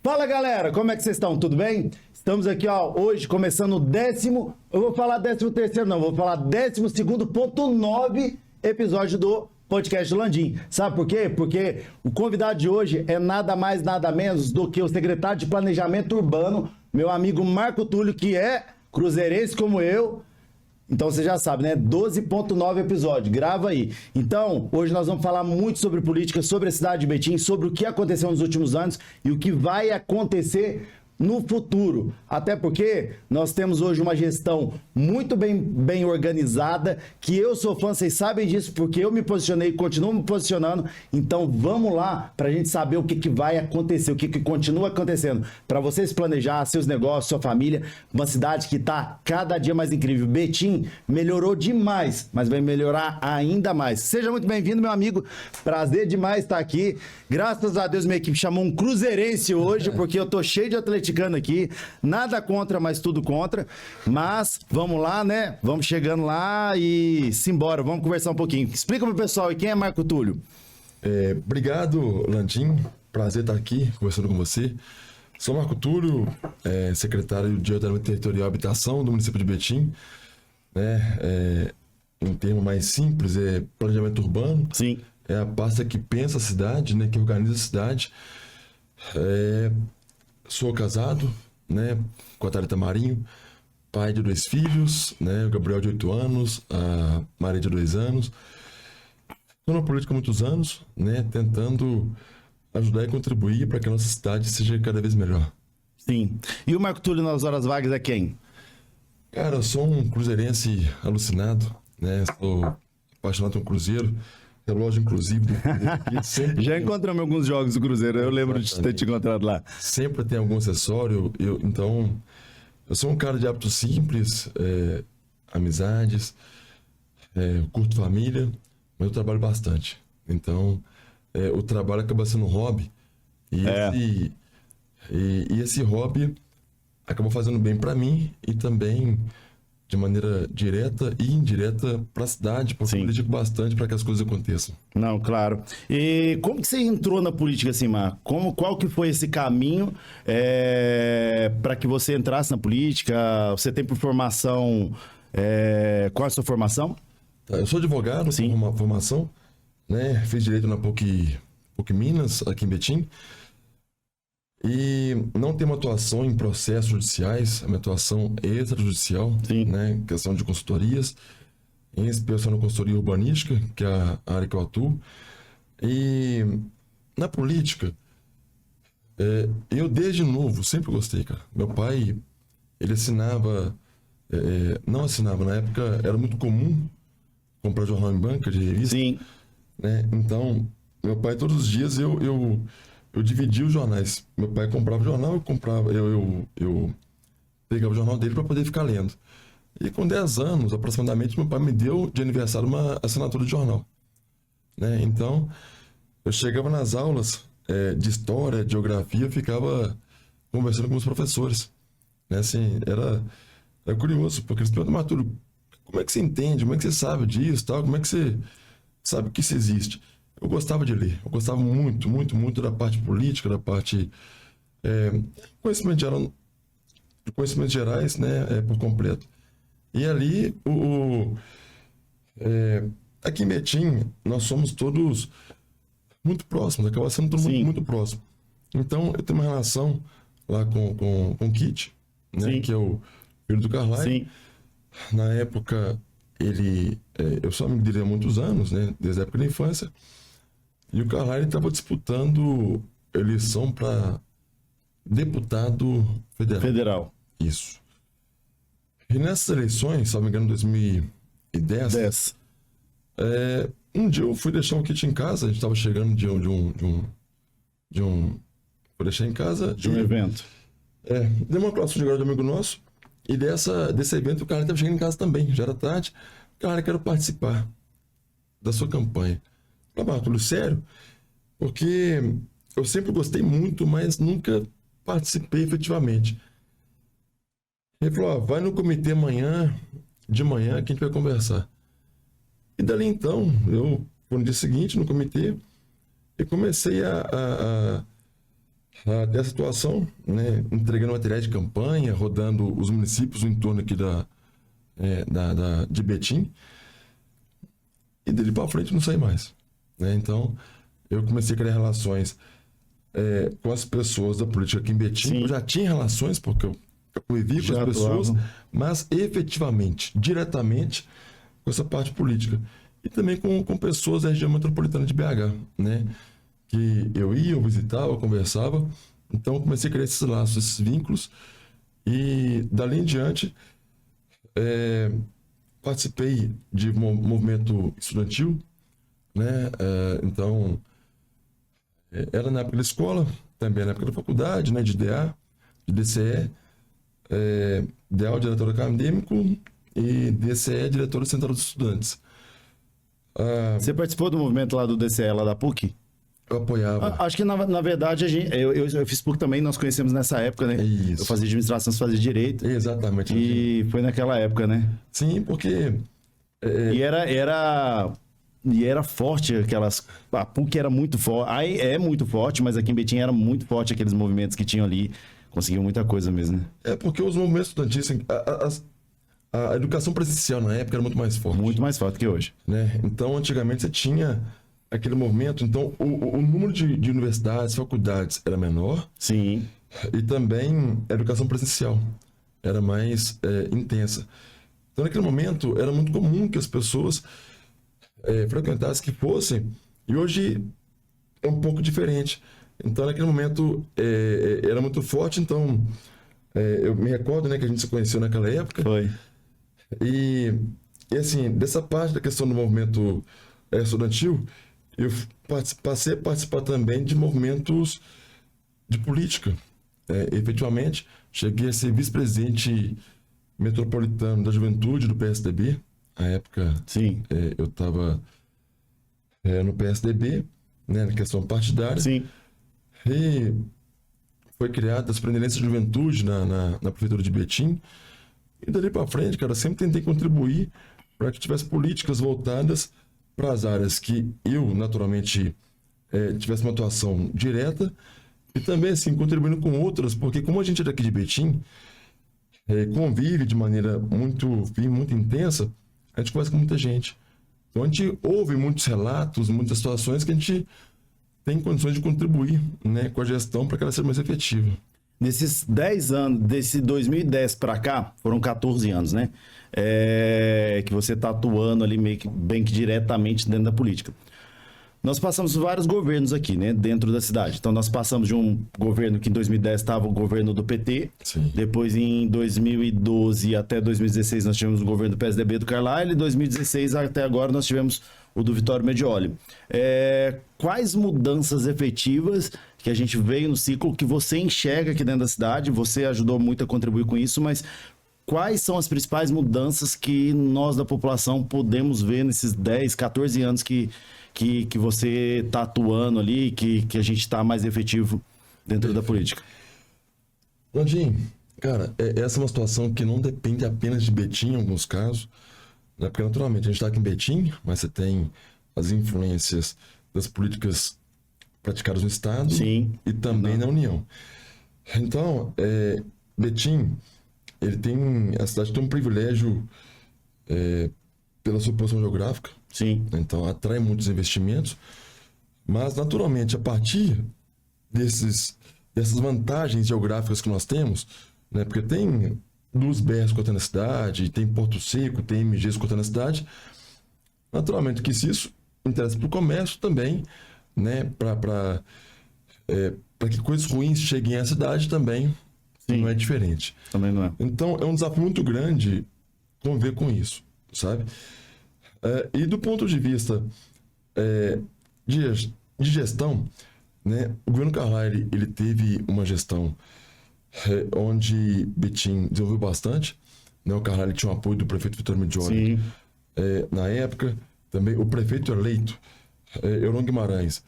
Fala galera, como é que vocês estão? Tudo bem? Estamos aqui hoje começando o eu vou falar 13º não, vou falar 12.9 episódio do podcast do Landim. Sabe por quê? Porque o convidado de hoje é nada mais, nada menos do que o secretário de Planejamento Urbano, meu amigo Marco Túlio, que é cruzeirense como eu. Então você já sabe, né? 12.9 episódio, grava aí. Então, hoje nós vamos falar muito sobre política, sobre a cidade de Betim, sobre o que aconteceu nos últimos anos e o que vai acontecer no futuro. Até porque nós temos hoje uma gestão muito bem organizada, que eu sou fã, vocês sabem disso, porque eu me posicionei e continuo me posicionando. Então vamos lá para a gente saber o que vai acontecer, o que continua acontecendo, para vocês planejar seus negócios, sua família, uma cidade que está cada dia mais incrível. Betim melhorou demais, mas vai melhorar ainda mais. Seja muito bem-vindo, meu amigo, prazer demais estar aqui. Graças a Deus minha equipe chamou um cruzeirense hoje, porque eu tô cheio de atleticano aqui, nada contra, mas tudo contra, mas vamos lá, né? Vamos chegando lá e simbora, vamos conversar um pouquinho. Explica pro pessoal, e quem é Marco Túlio? Obrigado, Landim, prazer estar aqui conversando com você. Sou Marco Túlio, secretário de Ordenamento Territorial e Habitação do município de Betim, né? Em termo mais simples, é planejamento urbano. Sim. É a pasta que pensa a cidade, né? Que organiza a cidade. Sou casado, né, com a Thalita Marinho, pai de 2 filhos, né, o Gabriel de 8 anos, a Maria de 2 anos. Estou na política há muitos anos, né, tentando ajudar e contribuir para que a nossa cidade seja cada vez melhor. Sim. E o Marco Túlio nas horas vagas é quem? Cara, eu sou um cruzeirense alucinado, né, sou apaixonado por um cruzeiro. Relógio inclusive do aqui, Já encontramos alguns jogos do Cruzeiro, eu lembro de ter te encontrado lá. Sempre tem algum acessório, então eu sou um cara de hábitos simples, amizades, curto família, mas eu trabalho bastante. Então o trabalho acaba sendo um hobby e esse hobby acaba fazendo bem para mim e também de maneira direta e indireta para a cidade, porque eu dedico bastante para que as coisas aconteçam. Não, claro. E como que você entrou na política, assim, Marco? Qual que foi esse caminho para que você entrasse na política? Você tem por formação... qual é a sua formação? Eu sou advogado, tenho uma formação, né? Fiz direito na PUC Minas, aqui em Betim. E não tem uma atuação em processos judiciais, é uma atuação extrajudicial, né? Questão de consultorias, em especial na consultoria urbanística, que é a área que eu atuo. E na política, eu desde novo sempre gostei, cara. Meu pai, ele assinava, não assinava, na época era muito comum comprar jornal em banca de revista. Sim. Né? Então, meu pai todos os dias eu dividia os jornais. Meu pai comprava o jornal, eu pegava o jornal dele para poder ficar lendo. E com 10 anos, aproximadamente, meu pai me deu de aniversário uma assinatura de jornal. Né? Então, eu chegava nas aulas de história, de geografia, eu ficava conversando com os professores. Né? Assim, era curioso, porque eles perguntam, Arthur, como é que você entende? Como é que você sabe disso? Tal? Como é que você sabe que isso existe? Eu gostava de ler, eu gostava muito, muito, muito da parte política, da parte de conhecimentos gerais, né, por completo. E ali, aqui em Betim, nós somos todos muito próximos, acaba sendo todo mundo muito próximo. Então, eu tenho uma relação lá com o Kit, né, que é o filho do Carlyle. Na época, eu sou amigo dele há muitos anos, né, desde a época da infância. E o Carlyle estava disputando eleição para deputado federal. Isso. E nessas eleições, se não me engano, em 2010, um dia eu fui deixar o Kit em casa, a gente estava chegando vou deixar em casa. De um evento. Deu uma próxima chegada de um amigo nosso, e desse evento o Carlyle estava chegando em casa também, já era tarde. Carlyle, quero participar da sua campanha. Falei, Túlio, sério? Porque eu sempre gostei muito, mas nunca participei efetivamente. Ele falou, vai no comitê de manhã, que a gente vai conversar. E dali então, eu fui no dia seguinte no comitê e comecei a Até a situação, né, entregando materiais de campanha, rodando os municípios no entorno aqui de Betim, e dele para frente não saí mais, né? Então, eu comecei a criar relações com as pessoas da política aqui em Betim. Sim. Eu já tinha relações, porque eu convivi com Já as pessoas, atuava. mas efetivamente, diretamente, com essa parte política. E também com pessoas da região metropolitana de BH, né? Que eu visitava, eu conversava. Então, eu comecei a criar esses laços, esses vínculos. E, dali em diante, participei de movimento estudantil, né? Então, era na época da escola, também na época da faculdade, né? De DA, de DCE, DA, diretor acadêmico, e DCE, diretor central dos estudantes. Você participou do movimento lá do DCE, lá da PUC? Eu apoiava. Acho que, na verdade, eu fiz PUC também, nós conhecemos nessa época, né? Isso. Eu fazia administração, você fazia direito. Exatamente. E foi naquela época, né? Sim, porque... E era forte aquelas... A PUC era muito forte. Aí é muito forte, mas aqui em Betim era muito forte aqueles movimentos que tinham ali. Conseguiam muita coisa mesmo, né? Porque os movimentos estudantis, a educação presencial na época era muito mais forte. Muito mais forte que hoje. Né? Então, antigamente você tinha aquele movimento, então o número de universidades, faculdades era menor. Sim. E também a educação presencial era mais intensa. Então, naquele momento, era muito comum que as pessoas frequentassem, que fossem, e hoje é um pouco diferente. Então, naquele momento, era muito forte. Então, eu me recordo, né, que a gente se conheceu naquela época. Foi. E assim, dessa parte da questão do movimento estudantil, eu passei a participar também de movimentos de política. Efetivamente, cheguei a ser vice-presidente metropolitano da juventude do PSDB. Na época, Sim. Eu estava no PSDB, né, na questão partidária. Sim. E foi criada a Superintendência de Juventude na Prefeitura de Betim. E dali para frente, cara, sempre tentei contribuir para que tivesse políticas voltadas para as áreas que eu, naturalmente, tivesse uma atuação direta e também, assim, contribuindo com outras, porque como a gente é daqui de Betim, convive de maneira muito firme, muito intensa, a gente conversa com muita gente. Então a gente ouve muitos relatos, muitas situações que a gente tem condições de contribuir, né, com a gestão para que ela seja mais efetiva. Nesses 10 anos, desse 2010 para cá, foram 14 anos, né? Que você está atuando ali meio que bem que diretamente dentro da política. Nós passamos por vários governos aqui, né? Dentro da cidade. Então, nós passamos de um governo que em 2010 estava o governo do PT. Sim. Depois, em 2012 até 2016, nós tivemos o governo do PSDB do Carlyle. E 2016 até agora, nós tivemos o do Vitório Medioli. Quais mudanças efetivas que a gente veio no ciclo que você enxerga aqui dentro da cidade? Você ajudou muito a contribuir com isso, mas quais são as principais mudanças que nós da população podemos ver nesses 10, 14 anos que você está atuando ali, que a gente está mais efetivo dentro da política? Landim, cara, essa é uma situação que não depende apenas de Betim em alguns casos, né? Porque naturalmente a gente está aqui em Betim, mas você tem as influências das políticas praticadas no Estado. Sim. E também na União. Então, Betim, a cidade tem um privilégio pela sua posição geográfica. Sim. Então, atrai muitos investimentos, mas naturalmente, a partir dessas vantagens geográficas que nós temos, né, porque tem Luz BRs cortando a cidade, tem Porto Seco, tem MGs cortando a cidade, naturalmente que se isso interessa para o comércio também, né, para que coisas ruins cheguem à cidade também. Sim. Não é diferente. Também não é. Então, é um desafio muito grande conviver com isso, sabe? E do ponto de vista de gestão, né, o governo Carlyle, ele teve uma gestão onde Betim desenvolveu bastante, né? O Carlyle tinha o apoio do prefeito Vitório Medioli. Na época, também o prefeito eleito, Euron Guimarães,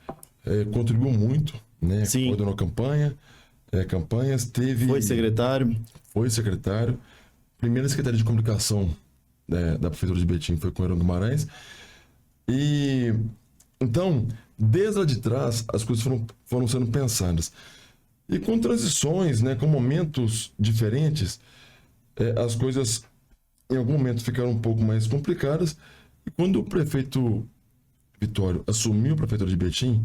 contribuiu muito, né? Sim. Coordenou campanhas, teve... Foi secretário. Foi secretário. Primeira secretaria de comunicação da Prefeitura de Betim foi com Euron Guimarães. E, então, desde lá de trás, as coisas foram sendo pensadas. E com transições, né, com momentos diferentes, as coisas em algum momento ficaram um pouco mais complicadas. E quando o prefeito Vitório assumiu a prefeitura de Betim,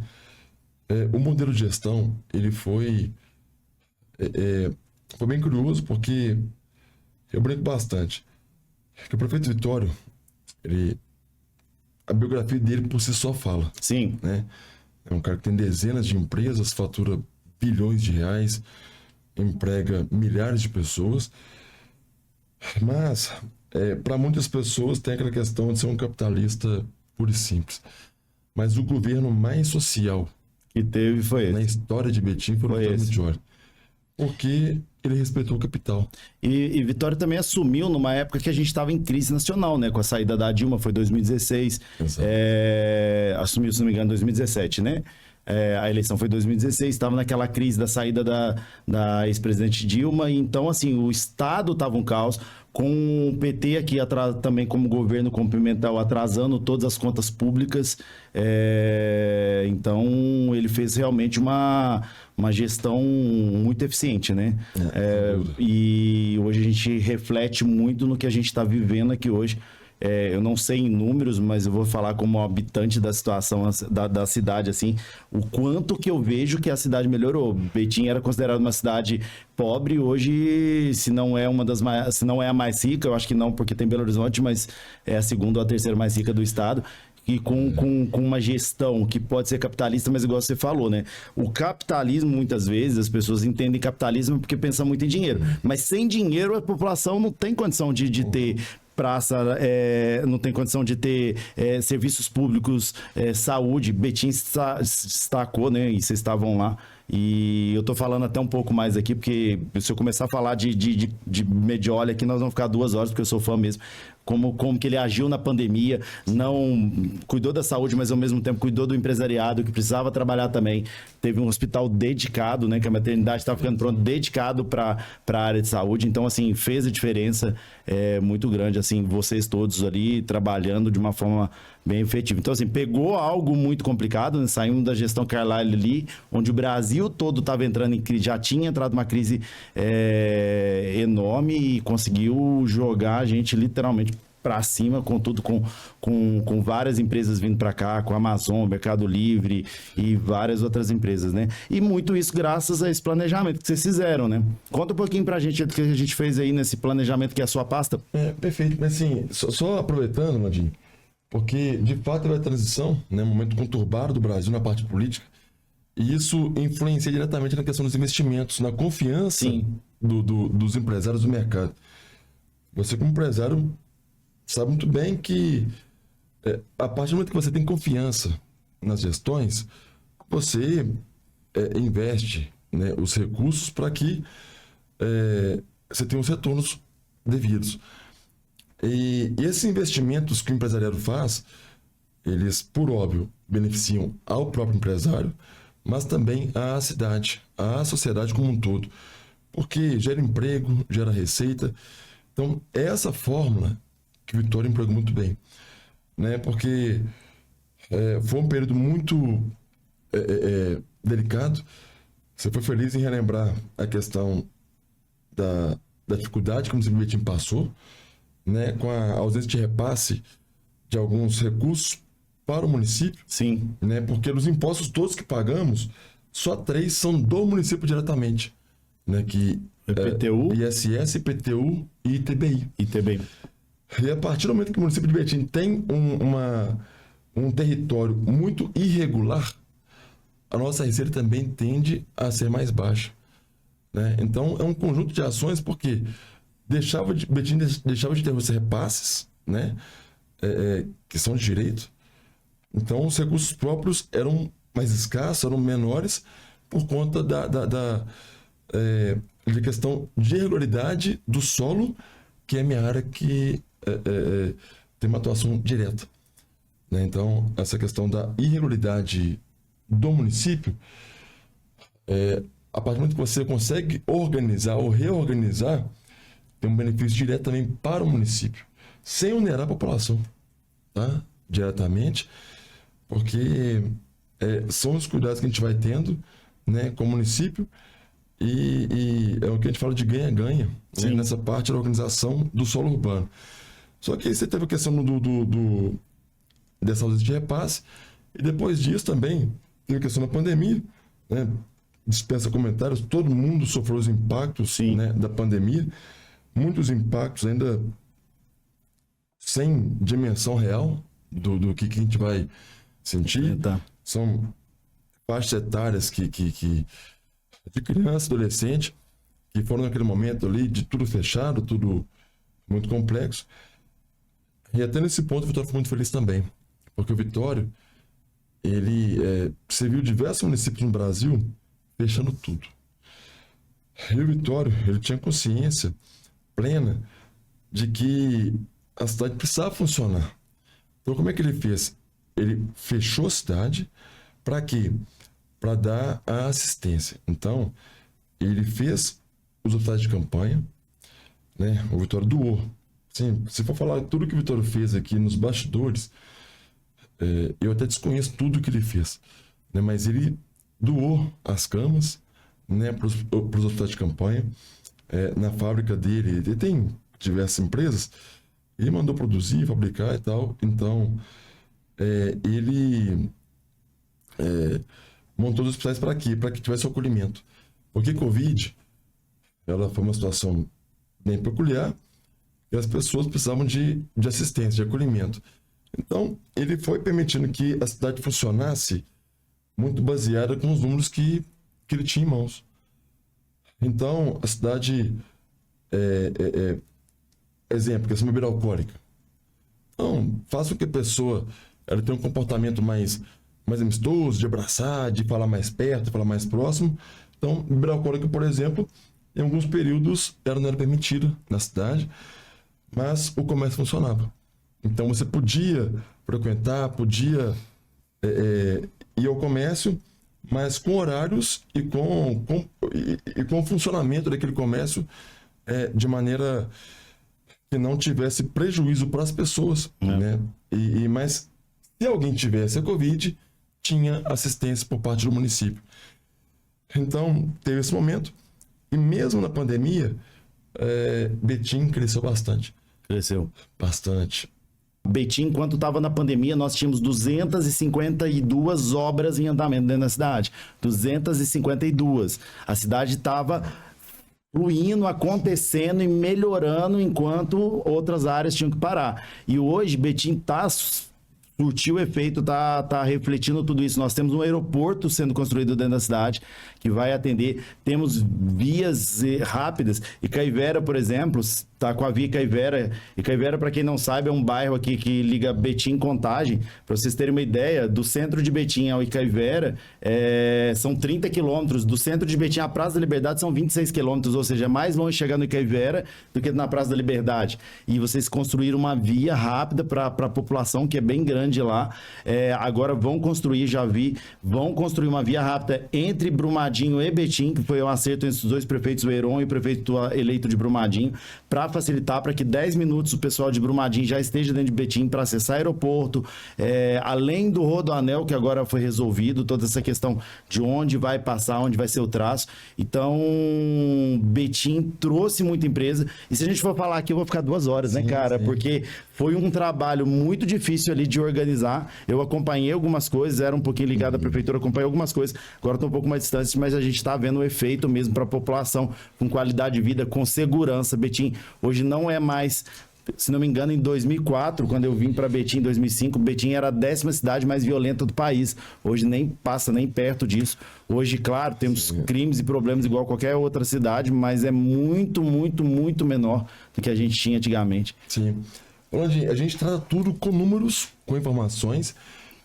o modelo de gestão ele foi bem curioso, porque eu brinco bastante que o prefeito Vitório, a biografia dele por si só fala. Sim. Né? É um cara que tem dezenas de empresas, fatura bilhões de reais, emprega milhares de pessoas, mas para muitas pessoas tem aquela questão de ser um capitalista puro e simples. Mas o governo mais social Que teve foi na esse. história de Betim foi o Foi Vitório esse. Vitório, porque ele respeitou o capital. E Vitória também assumiu numa época que a gente estava em crise nacional, né? Com a saída da Dilma, foi 2016. Exato. Assumiu, se não me engano, 2017, né? A eleição foi em 2016, estava naquela crise da saída da ex-presidente Dilma. E então, assim, o Estado estava um caos, com o PT aqui também como governo complementar atrasando todas as contas públicas. Então, ele fez realmente uma gestão muito eficiente, né? E hoje a gente reflete muito no que a gente está vivendo aqui hoje. Eu não sei em números, mas eu vou falar como habitante da situação da cidade, assim, o quanto que eu vejo que a cidade melhorou. Betim era considerada uma cidade pobre, hoje, se não é se não é a mais rica, eu acho que não, porque tem Belo Horizonte, mas é a segunda ou a terceira mais rica do estado. E com uma gestão que pode ser capitalista, mas igual você falou, né? O capitalismo, muitas vezes, as pessoas entendem capitalismo porque pensam muito em dinheiro. Mas sem dinheiro, a população não tem condição de ter praça, não tem condição de ter serviços públicos, saúde. Betim se destacou, né? E vocês estavam lá. E eu tô falando até um pouco mais aqui, porque se eu começar a falar de Medioli aqui, nós vamos ficar 2 horas, porque eu sou fã mesmo. Como que ele agiu na pandemia, não cuidou da saúde, mas ao mesmo tempo cuidou do empresariado, que precisava trabalhar também. Teve um hospital dedicado, né, que a maternidade estava ficando pronta, dedicado para a área de saúde. Então, assim, fez a diferença muito grande, assim, vocês todos ali trabalhando de uma forma bem efetiva. Então, assim, pegou algo muito complicado, né, saímos da gestão Carlyle ali, onde o Brasil todo estava entrando em crise, já tinha entrado numa crise enorme e conseguiu jogar a gente literalmente para cima, com tudo, com várias empresas vindo para cá, com a Amazon, Mercado Livre e várias outras empresas, né? E muito isso graças a esse planejamento que vocês fizeram, né? Conta um pouquinho pra gente o que a gente fez aí nesse planejamento que é a sua pasta. Perfeito, mas assim, só aproveitando, Landinho, porque de fato é a transição, né, um momento conturbado do Brasil na parte política, e isso influencia diretamente na questão dos investimentos, na confiança dos empresários do mercado. Você, como empresário, sabe muito bem que a partir do momento que você tem confiança nas gestões, você investe, né, os recursos para que você tenha os retornos devidos. E esses investimentos que o empresariado faz, eles, por óbvio, beneficiam ao próprio empresário, mas também à cidade, à sociedade como um todo, porque gera emprego, gera receita. Então, é essa fórmula que o Vitório empregou muito bem, né? Porque foi um período muito delicado. Você foi feliz em relembrar a questão da dificuldade que o município de Betim passou, né? Com a ausência de repasse de alguns recursos para o município. Sim. Né? Porque dos impostos todos que pagamos, só 3 são do município diretamente, né? Que IPTU, ISS, IPTU e ITBI. E a partir do momento que o município de Betim tem um território muito irregular, a nossa receita também tende a ser mais baixa, né? Então, é um conjunto de ações, porque Betim deixava de ter os repasses, né? Que são de direito. Então, os recursos próprios eram mais escassos, eram menores, por conta da questão de irregularidade do solo, que é a minha área que tem uma atuação direta, né? Então, essa questão da irregularidade do município, a partir do momento que você consegue organizar ou reorganizar, tem um benefício direto também para o município, sem onerar a população, tá? Diretamente, porque são os cuidados que a gente vai tendo, né, com o município, e é o que a gente fala de ganha-ganha, né? Nessa parte da organização do solo urbano. Só que aí você teve a questão dessa ausência de repasse, e depois disso também teve a questão da pandemia, né? Dispensa comentários, todo mundo sofreu os impactos, né, da pandemia, muitos impactos ainda sem dimensão real do que a gente vai sentir. São faixas etárias de criança, adolescente, que foram naquele momento ali de tudo fechado, tudo muito complexo. E até nesse ponto o Vitório foi muito feliz também, porque o Vitório, ele serviu diversos municípios no Brasil fechando tudo. E o Vitório, ele tinha consciência plena de que a cidade precisava funcionar. Então, como é que ele fez? Ele fechou a cidade para quê? Para dar a assistência. Então, ele fez os hospitais de campanha, né? O Vitório doou. Sim, se for falar tudo que o Vitório fez aqui nos bastidores, eu até desconheço tudo que ele fez, né? Mas ele doou as camas, né, para os hospitais de campanha. Na fábrica dele, ele tem diversas empresas, ele mandou produzir, fabricar e tal. Então, ele montou os hospitais para quê? Para que tivesse acolhimento. Porque Covid, ela foi uma situação bem peculiar e as pessoas precisavam de assistência, de acolhimento. Então, ele foi permitindo que a cidade funcionasse muito baseada com os números que ele tinha em mãos. Então, a cidade, exemplo, questão de bebida alcoólica. Então, faça com que a pessoa ela tenha um comportamento mais amistoso, de abraçar, de falar mais perto, de falar mais próximo. Então, bebida alcoólica, por exemplo, em alguns períodos ela não era permitida na cidade, mas o comércio funcionava. Então, você podia frequentar, podia ir ao comércio, mas com horários e com o funcionamento daquele comércio de maneira que não tivesse prejuízo para as pessoas, né? Mas se alguém tivesse a Covid, tinha assistência por parte do município. Então, teve esse momento. E mesmo na pandemia, Betim cresceu bastante. Cresceu. Bastante. Betim, enquanto estava na pandemia, nós tínhamos 252 obras em andamento dentro da cidade. 252. A cidade estava fluindo, acontecendo e melhorando enquanto outras áreas tinham que parar. E hoje, Betim surtiu efeito, tá refletindo tudo isso. Nós temos um aeroporto sendo construído dentro da cidade que vai atender. Temos vias rápidas. E Caivera, por exemplo, está com a via Caivera. E Caivera, para quem não sabe, é um bairro aqui que liga Betim Contagem. Para vocês terem uma ideia, do centro de Betim ao Caivera são 30 quilômetros. Do centro de Betim à Praça da Liberdade são 26 quilômetros, ou seja, é mais longe chegar no Caivera do que na Praça da Liberdade. E vocês construíram uma via rápida para a população, que é bem grande lá. Agora vão construir uma via rápida entre Brumadinho e Betim, que foi um acerto entre os dois prefeitos, o Heron e o prefeito eleito de Brumadinho, para facilitar, para que 10 minutos o pessoal de Brumadinho já esteja dentro de Betim para acessar aeroporto, além do Rodoanel, que agora foi resolvido, toda essa questão de onde vai passar, onde vai ser o traço. Então, Betim trouxe muita empresa, e se a gente for falar aqui, eu vou ficar 2 horas, né, cara? Sim. Porque foi um trabalho muito difícil ali de organizar. Eu acompanhei algumas coisas, era um pouquinho ligado à prefeitura, acompanhei algumas coisas, agora estou um pouco mais distante, mas a gente está vendo o efeito mesmo para a população, com qualidade de vida, com segurança. Betim hoje não é mais, se não me engano, em 2004, quando eu vim para Betim, em 2005, Betim era a 10ª cidade mais violenta do país. Hoje nem passa nem perto disso. Hoje, claro, temos crimes e problemas igual qualquer outra cidade, mas é muito, muito, muito menor do que a gente tinha antigamente. Sim. A gente trata tudo com números, com informações,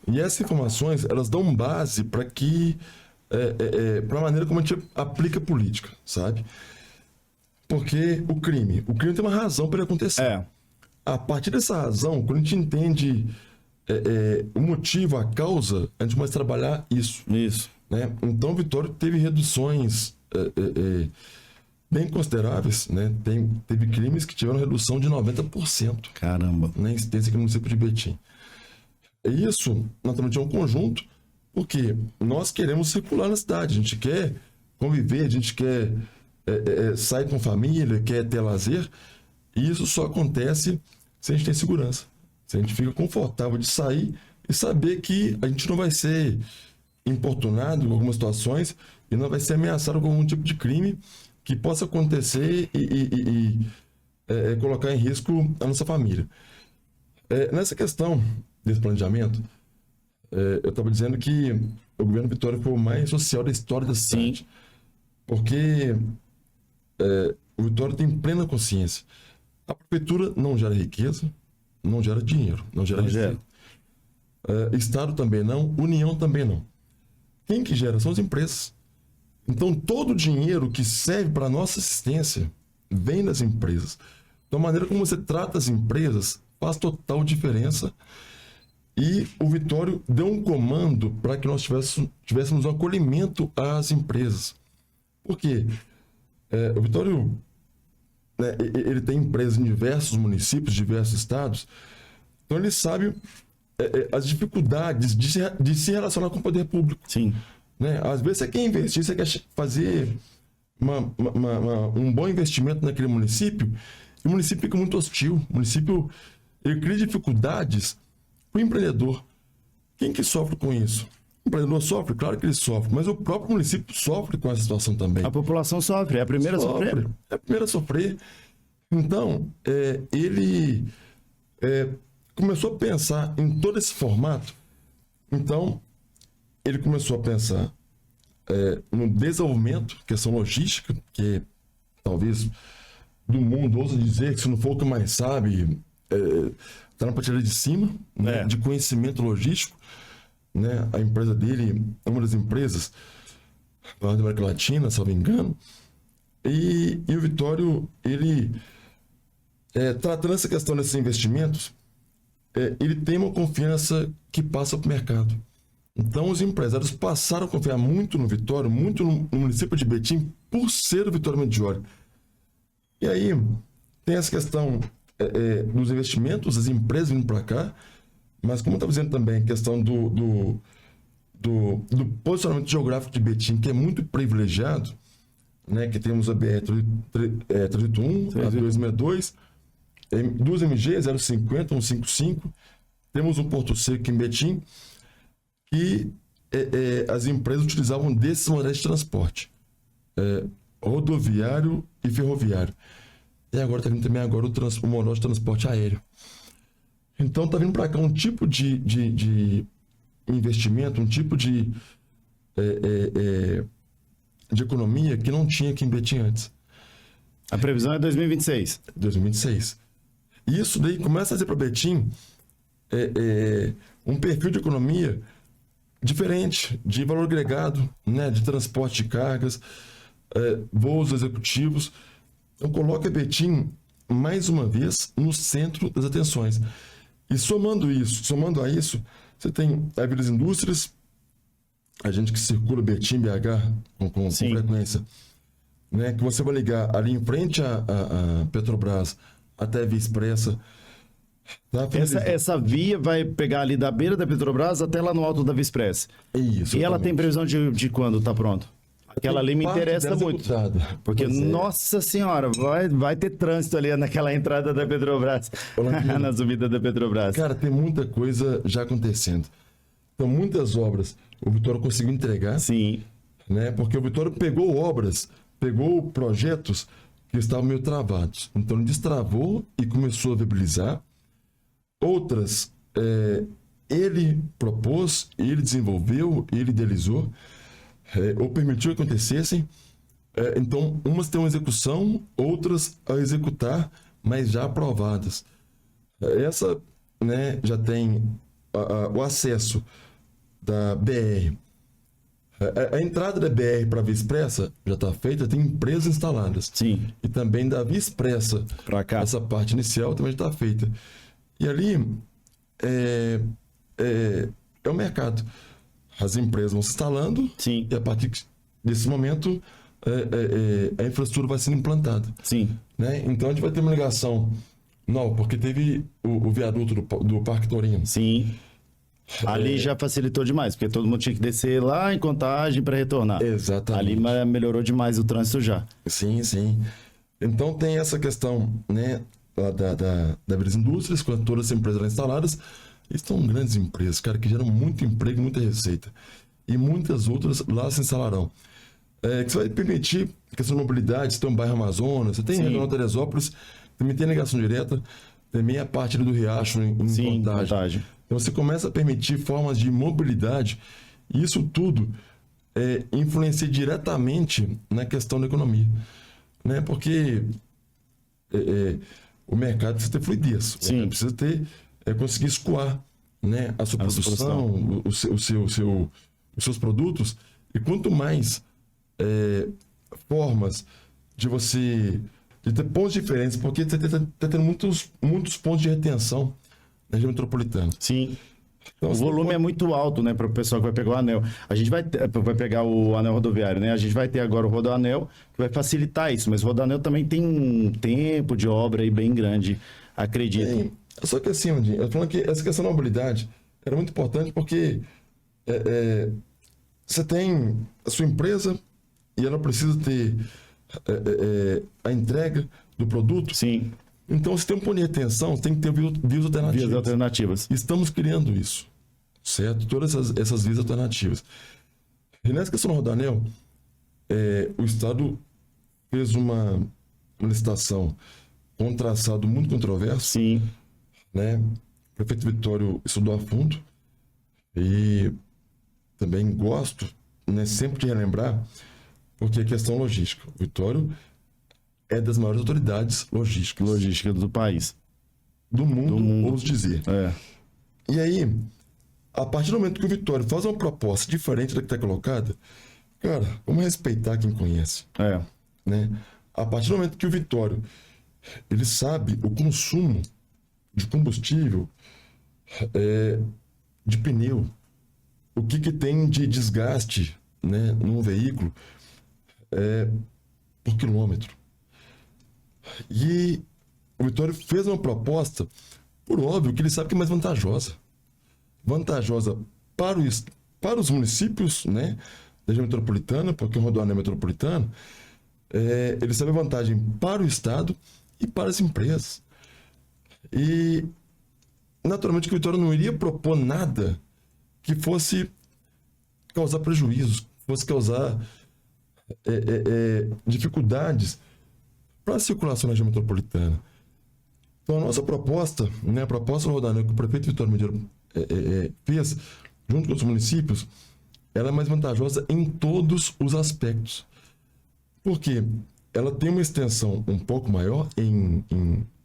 e essas informações, elas dão base para que para a maneira como a gente aplica política, sabe? Porque o crime tem uma razão para ele acontecer. A partir dessa razão, quando a gente entende o motivo, a causa, a gente começa a trabalhar isso. Né? Então, Vitória teve reduções bem consideráveis, né? Teve crimes que tiveram redução de 90%. Caramba! Na incidência aqui no município de Betim. Isso, naturalmente, é um conjunto, porque nós queremos circular na cidade, a gente quer conviver, a gente quer sair com família, quer ter lazer. E isso só acontece se a gente tem segurança. Se a gente fica confortável de sair e saber que a gente não vai ser importunado em algumas situações e não vai ser ameaçado com algum tipo de crime que possa acontecer e colocar em risco a nossa família. Nessa questão desse planejamento, eu estava dizendo que o governo Vitória foi o mais social da história da cidade. Porque o Vitória tem plena consciência. A prefeitura não gera riqueza, não gera dinheiro, não gera receita. Estado também não, União também não. Quem que gera? São as empresas. Então, todo o dinheiro que serve para a nossa assistência vem das empresas. Então, a maneira como você trata as empresas faz total diferença. E o Vitório deu um comando para que nós tivéssemos um acolhimento às empresas. Por quê? O Vitório, ele tem empresas em diversos municípios, diversos estados, então ele sabe as dificuldades de se relacionar com o poder público. Sim. Né? Às vezes você quer investir, você quer fazer um bom investimento naquele município, e o município fica muito hostil. O município ele cria dificuldades para o empreendedor. Quem que sofre com isso? O empreendedor sofre? Claro que ele sofre, mas o próprio município sofre com essa situação também. A população sofre, é a primeira a sofrer. É a primeira a sofrer. Então, ele começou a pensar em todo esse formato. Então, ele começou a pensar no desenvolvimento, questão logística, que talvez do mundo, ouso dizer que se não for o que mais sabe, está na prateleira de cima, né, de conhecimento logístico. Né? A empresa dele é uma das empresas da América Latina, se não me engano. E o Vitório, ele, tratando essa questão desses investimentos, ele tem uma confiança que passa para o mercado. Então, os empresários passaram a confiar muito no Vitório, muito no município de Betim, por ser o Vitório Medioli. E aí, tem essa questão dos investimentos, as empresas vindo para cá, mas como eu estava dizendo também, a questão do posicionamento geográfico de Betim, que é muito privilegiado, né, que temos a BR-381, a 262, duas MG, 050, 155, temos um Porto Seco em Betim, que as empresas utilizavam desses modelos de transporte, rodoviário e ferroviário. E agora está vindo também o modal de transporte aéreo. Então está vindo para cá um tipo de investimento, um tipo de economia que não tinha aqui em Betim antes. A previsão é 2026. 2026. E isso daí começa a trazer para Betim um perfil de economia diferente, de valor agregado, né, de transporte de cargas, voos executivos. Então coloca Betim, mais uma vez, no centro das atenções. E somando a isso, você tem a Vila das Indústrias, a gente que circula Betim, BH, com frequência, né, que você vai ligar ali em frente à Petrobras até a Via Expressa. Tá? Essa via vai pegar ali da beira da Petrobras até lá no alto da Via Expressa. Isso. E ela tem previsão de quando tá pronto? Aquela ali me interessa muito. Porque, nossa senhora, vai ter trânsito ali naquela entrada da Petrobras, na subida da Petrobras. Cara, tem muita coisa já acontecendo. Então, muitas obras o Vitória conseguiu entregar. Sim. Né? Porque o Vitória pegou projetos que estavam meio travados. Então, ele destravou e começou a viabilizar. Outras, ele propôs, ele desenvolveu, ele idealizou, ou permitiu que acontecessem. Então, umas têm uma execução, outras a executar, mas já aprovadas. Essa, né, já tem o acesso da BR. A entrada da BR para a Via Expressa já está feita, tem empresas instaladas. Sim. E também da Via Expressa, para cá, essa parte inicial também já está feita. E ali é o mercado. As empresas vão se instalando. Sim. E a partir desse momento a infraestrutura vai sendo implantada. Sim. Né? Então a gente vai ter uma ligação nova, porque teve o viaduto do Parque Torino. Sim. Ali já facilitou demais, porque todo mundo tinha que descer lá em Contagem para retornar. Exatamente. Ali melhorou demais o trânsito já. Sim, sim. Então tem essa questão, né, da Brisa Indústrias, com todas as empresas lá instaladas. E são grandes empresas, cara, que geram muito emprego, muita receita. E muitas outras lá se instalarão. Que você vai permitir a questão de mobilidade, você tem um bairro Amazonas, você tem Regional Teresópolis, também tem ligação direta, também a parte ali do Riacho em Contagem. Então você começa a permitir formas de mobilidade, e isso tudo influencia diretamente na questão da economia. Né? Porque o mercado precisa ter fluidez, precisa ter, conseguir escoar, né, a sua produção, os seus produtos, e quanto mais formas de você ter pontos diferentes, porque você está tendo muitos pontos de retenção na região metropolitana. Sim. Então, o volume é muito alto, né, para o pessoal que vai pegar o anel. A gente vai pegar o anel rodoviário, né? A gente vai ter agora o Rodoanel, que vai facilitar isso, mas o Rodoanel também tem um tempo de obra aí bem grande, acredito. Só que assim, Andinho, eu tô falando que essa questão da mobilidade era muito importante porque você tem a sua empresa e ela precisa ter a entrega do produto. Sim. Então, se tem um ponto de retenção, tem que ter vias alternativas. Vias alternativas. Estamos criando isso, certo? Todas essas vias alternativas. E nessa questão do Rodoanel, o Estado fez uma licitação com um traçado muito controverso. Sim. Né? O prefeito Vitório estudou a fundo e também gosto, né, sempre de relembrar, porque é questão logística. O Vitório é das maiores autoridades logísticas do país. Do mundo, ouso dizer. E aí, a partir do momento que o Vitório faz uma proposta diferente da que está colocada, cara, vamos respeitar quem conhece. Né? A partir do momento que o Vitório ele sabe o consumo de combustível, de pneu, o que tem de desgaste, né, num veículo por quilômetro. E o Vitório fez uma proposta, por óbvio, que ele sabe que é mais vantajosa. Vantajosa para os municípios, né, da região metropolitana, porque o Rodoanel é metropolitano. Ele sabe a vantagem para o Estado e para as empresas. E, naturalmente, que o Vitória não iria propor nada que fosse causar prejuízos, fosse causar dificuldades para a circulação na região metropolitana. Então, a nossa proposta, né, a proposta do Rodoanel que o prefeito Vitório Medeiros fez, junto com os municípios, ela é mais vantajosa em todos os aspectos. Porque ela tem uma extensão um pouco maior em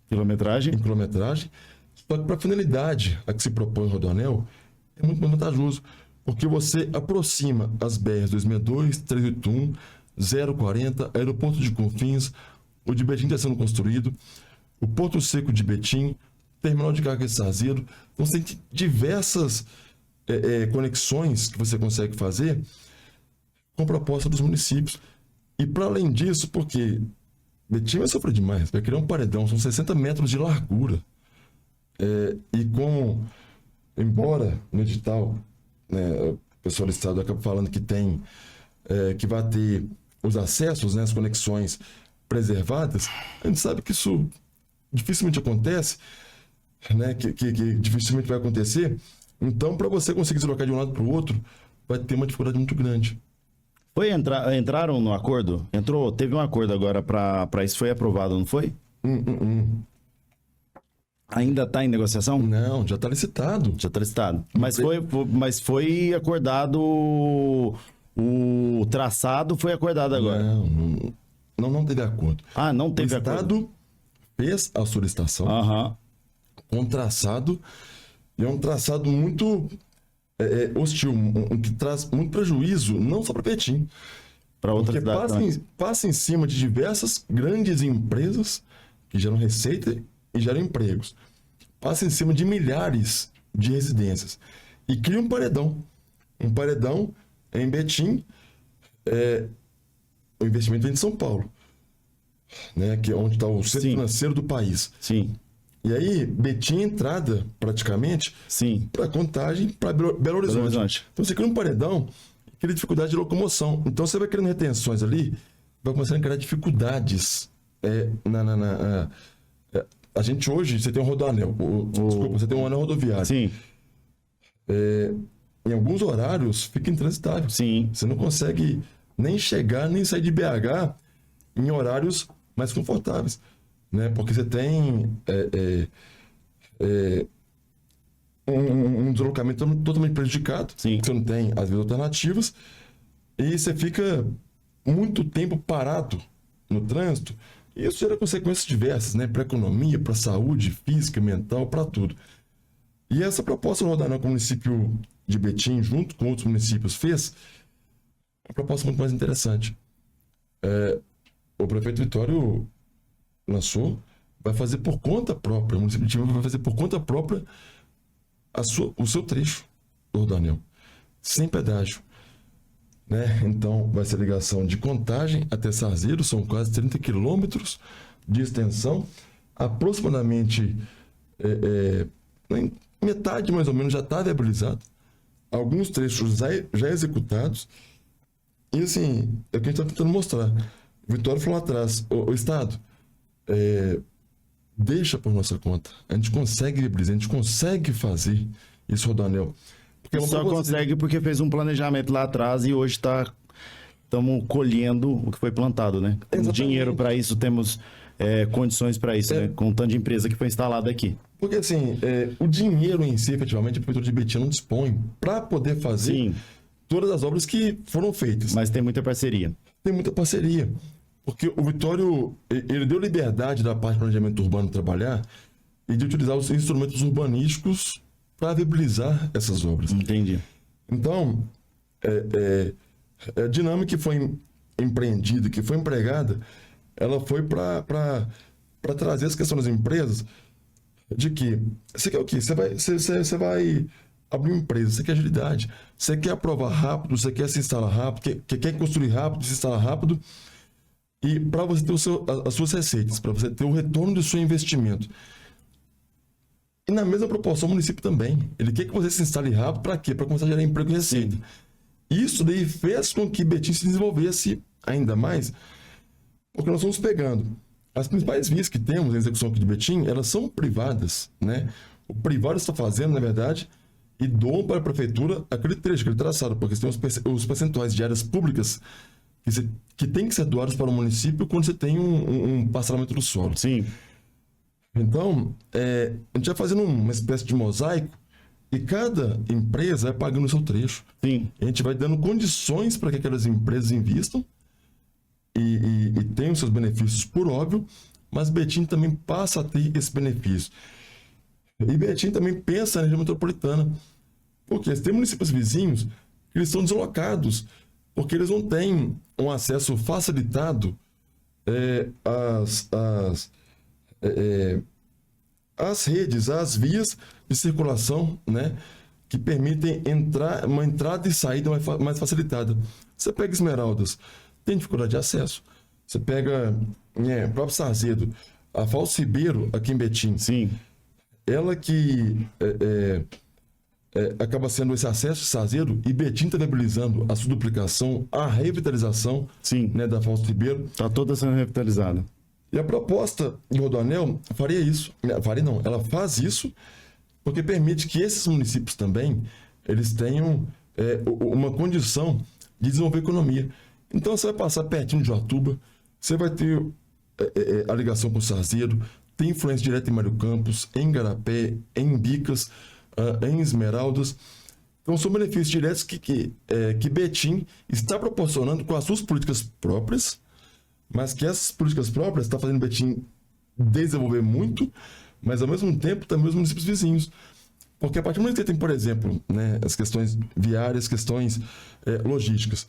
quilometragem, só que para a finalidade a que se propõe o Rodoanel, é muito mais vantajoso, porque você aproxima as BRs 262, 381, 040, Aeroporto de Confins, o de Betim está sendo construído, o Porto Seco de Betim, Terminal de Carga de Sarzedo. Então, você tem diversas conexões que você consegue fazer com proposta dos municípios. E, para além disso, porque Betim vai sofrer demais, vai criar um paredão, são 60 metros de largura. Embora no edital, né, o pessoal do Estado acaba falando que que vai ter os acessos, né, as conexões preservadas, a gente sabe que isso dificilmente acontece, né, que dificilmente vai acontecer. Então, para você conseguir deslocar de um lado para o outro, vai ter uma dificuldade muito grande. Entraram no acordo? Teve um acordo agora para isso, foi aprovado, não foi? Ainda está em negociação? Não, já está licitado. Já está licitado. Mas foi acordado, o traçado foi acordado agora? Não teve acordo. Não teve acordo. O Estado fez a solicitação com um traçado, e é um traçado muito hostil, que traz muito prejuízo, não só para Betim, para outras cidades. Passa em cima de diversas grandes empresas que geram receita e geram empregos. Passa em cima de milhares de residências e cria um paredão. Um paredão em Betim. O investimento vem de São Paulo, né, que é onde está o centro financeiro do país. Sim. E aí, Betim entrada, praticamente, Sim. para Contagem, para Belo Horizonte. Então você cria um paredão, cria dificuldade de locomoção. Então você vai criando retenções ali, vai começando a criar dificuldades. A gente hoje, você tem um rodoanel, desculpa, você tem um anel rodoviário. Sim. Em alguns horários fica intransitável. Sim. Você não consegue nem chegar, nem sair de BH em horários mais confortáveis, né? Porque você tem um deslocamento totalmente prejudicado. Sim. Você não tem as vias alternativas e você fica muito tempo parado no trânsito. E isso gera consequências diversas, né? Para a economia, para a saúde física, mental, para tudo. E essa proposta do Rodanel que o município de Betim, junto com outros municípios, fez uma proposta muito mais interessante. O prefeito Vitório lançou, vai fazer por conta própria, o município de Betim vai fazer por conta própria o seu trecho do Rodanel, sem pedágio. Né? Então, vai ser ligação de Contagem até Sarzeiro, são quase 30 quilômetros de extensão, aproximadamente metade mais ou menos já está viabilizado, alguns trechos já executados, e assim, é o que a gente está tentando mostrar. O Vitório falou lá atrás, o Estado, deixa por nossa conta, a gente consegue viabilizar, a gente consegue fazer esse rodoanel. Só consegue porque fez um planejamento lá atrás e hoje estamos colhendo o que foi plantado, né? Temos dinheiro para isso, temos condições para isso, né? Com o tanto de empresa que foi instalada aqui. Porque assim, o dinheiro em si, efetivamente, a Prefeitura de Betim não dispõe para poder fazer Sim. todas as obras que foram feitas. Mas tem muita parceria. Tem muita parceria. Porque o Vitório, ele deu liberdade da parte de planejamento urbano trabalhar e de utilizar os instrumentos urbanísticos para viabilizar essas obras. Entendi. Então, a dinâmica que foi empreendida, que foi empregada, ela foi para trazer as questões das empresas de que você quer o quê? Você vai abrir uma empresa, você quer agilidade, você quer aprovar rápido, você quer se instalar rápido, quer construir rápido, se instalar rápido, e para você ter as suas receitas, para você ter o retorno do seu investimento. E na mesma proporção, o município também. Ele quer que você se instale rápido, para quê? Para começar a gerar emprego e receita. Sim. Isso daí fez com que Betim se desenvolvesse ainda mais, porque nós estamos pegando as principais vias que temos em execução aqui de Betim, elas são privadas, né? O privado está fazendo, na verdade, e doam para a prefeitura aquele trecho, aquele traçado, porque você tem os percentuais de áreas públicas que tem que ser doados para o município quando você tem um parcelamento do solo. Sim. Então, a gente vai fazendo uma espécie de mosaico e cada empresa vai pagando o seu trecho. Sim. A gente vai dando condições para que aquelas empresas invistam e tenham seus benefícios, por óbvio, mas Betim também passa a ter esse benefício. E Betim também pensa na região metropolitana, porque tem municípios vizinhos que eles estão deslocados, porque eles não têm um acesso facilitado às redes, às vias de circulação, né, que permitem uma entrada e saída mais facilitada. Você pega Esmeraldas, tem dificuldade de acesso. Você pega o próprio Sarzedo, a Falso Ribeiro, aqui em Betim. Sim. Ela que acaba sendo esse acesso de Sarzedo, e Betim está viabilizando a sua duplicação, a revitalização. Sim. Né, da Falso Ribeiro. Está toda sendo revitalizada. E a proposta de Rodoanel faria isso. Ela faz isso porque permite que esses municípios também eles tenham uma condição de desenvolver a economia. Então você vai passar pertinho de Joatuba, você vai ter a ligação com o Sarzedo, tem influência direta em Mário Campos, em Igarapé, em Bicas, em Esmeraldas. Então são benefícios diretos que Betim está proporcionando com as suas políticas próprias, mas que essas políticas próprias estão fazendo Betim desenvolver muito, mas ao mesmo tempo também os municípios vizinhos. Porque a partir do momento que tem, por exemplo, né, as questões viárias, questões logísticas,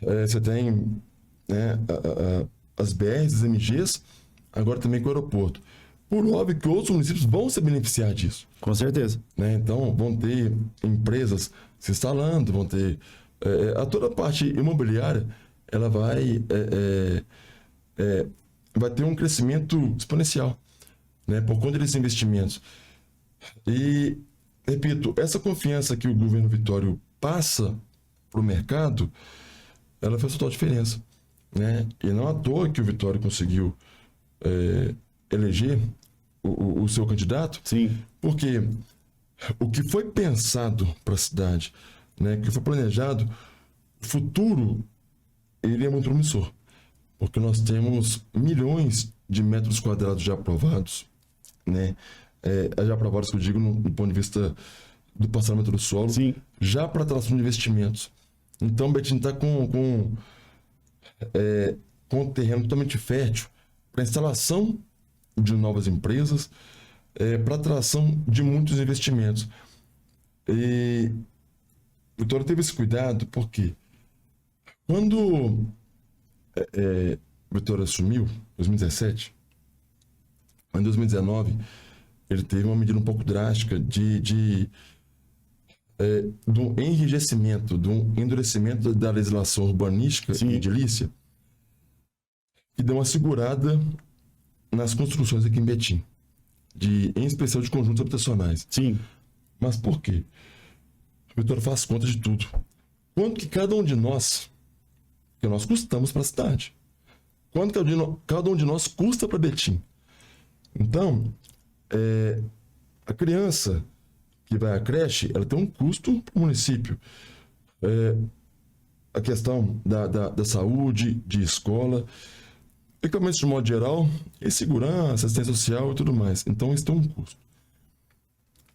você tem, né, as BRs, as MGs, agora também com o aeroporto. Por óbvio que outros municípios vão se beneficiar disso. Com certeza. Né? Então, vão ter empresas se instalando, vão ter... toda a parte imobiliária, ela vai ter um crescimento exponencial. né, por conta desses investimentos. E, repito, essa confiança que o governo Vitório passa para o mercado, ela fez total diferença, né? E não à toa que o Vitório conseguiu eleger o seu candidato. Sim. Porque o que foi pensado para a cidade, né, o que foi planejado, o futuro, ele é muito promissor. Porque nós temos milhões de metros quadrados já aprovados, né? Já aprovados, que eu digo, do ponto de vista do parcelamento do solo, Sim. já para atração de investimentos. Então, Betim está com um terreno totalmente fértil para instalação de novas empresas, para atração de muitos investimentos. E o Vitória teve esse cuidado porque quando o Vitória assumiu, em 2017, em 2019, ele teve uma medida um pouco drástica do enrijecimento, do endurecimento da legislação urbanística Sim. e edilícia, que deu uma segurada nas construções aqui em Betim, em especial de conjuntos habitacionais. Sim. Mas por quê? O Vitória faz conta de tudo. Quanto que cada um de nós, que nós custamos para a cidade? Quanto que cada um de nós custa para Betim? Então, a criança que vai à creche, ela tem um custo para o município. A questão da saúde, de escola, equipamentos de modo geral, e segurança, assistência social e tudo mais. Então, isso tem um custo.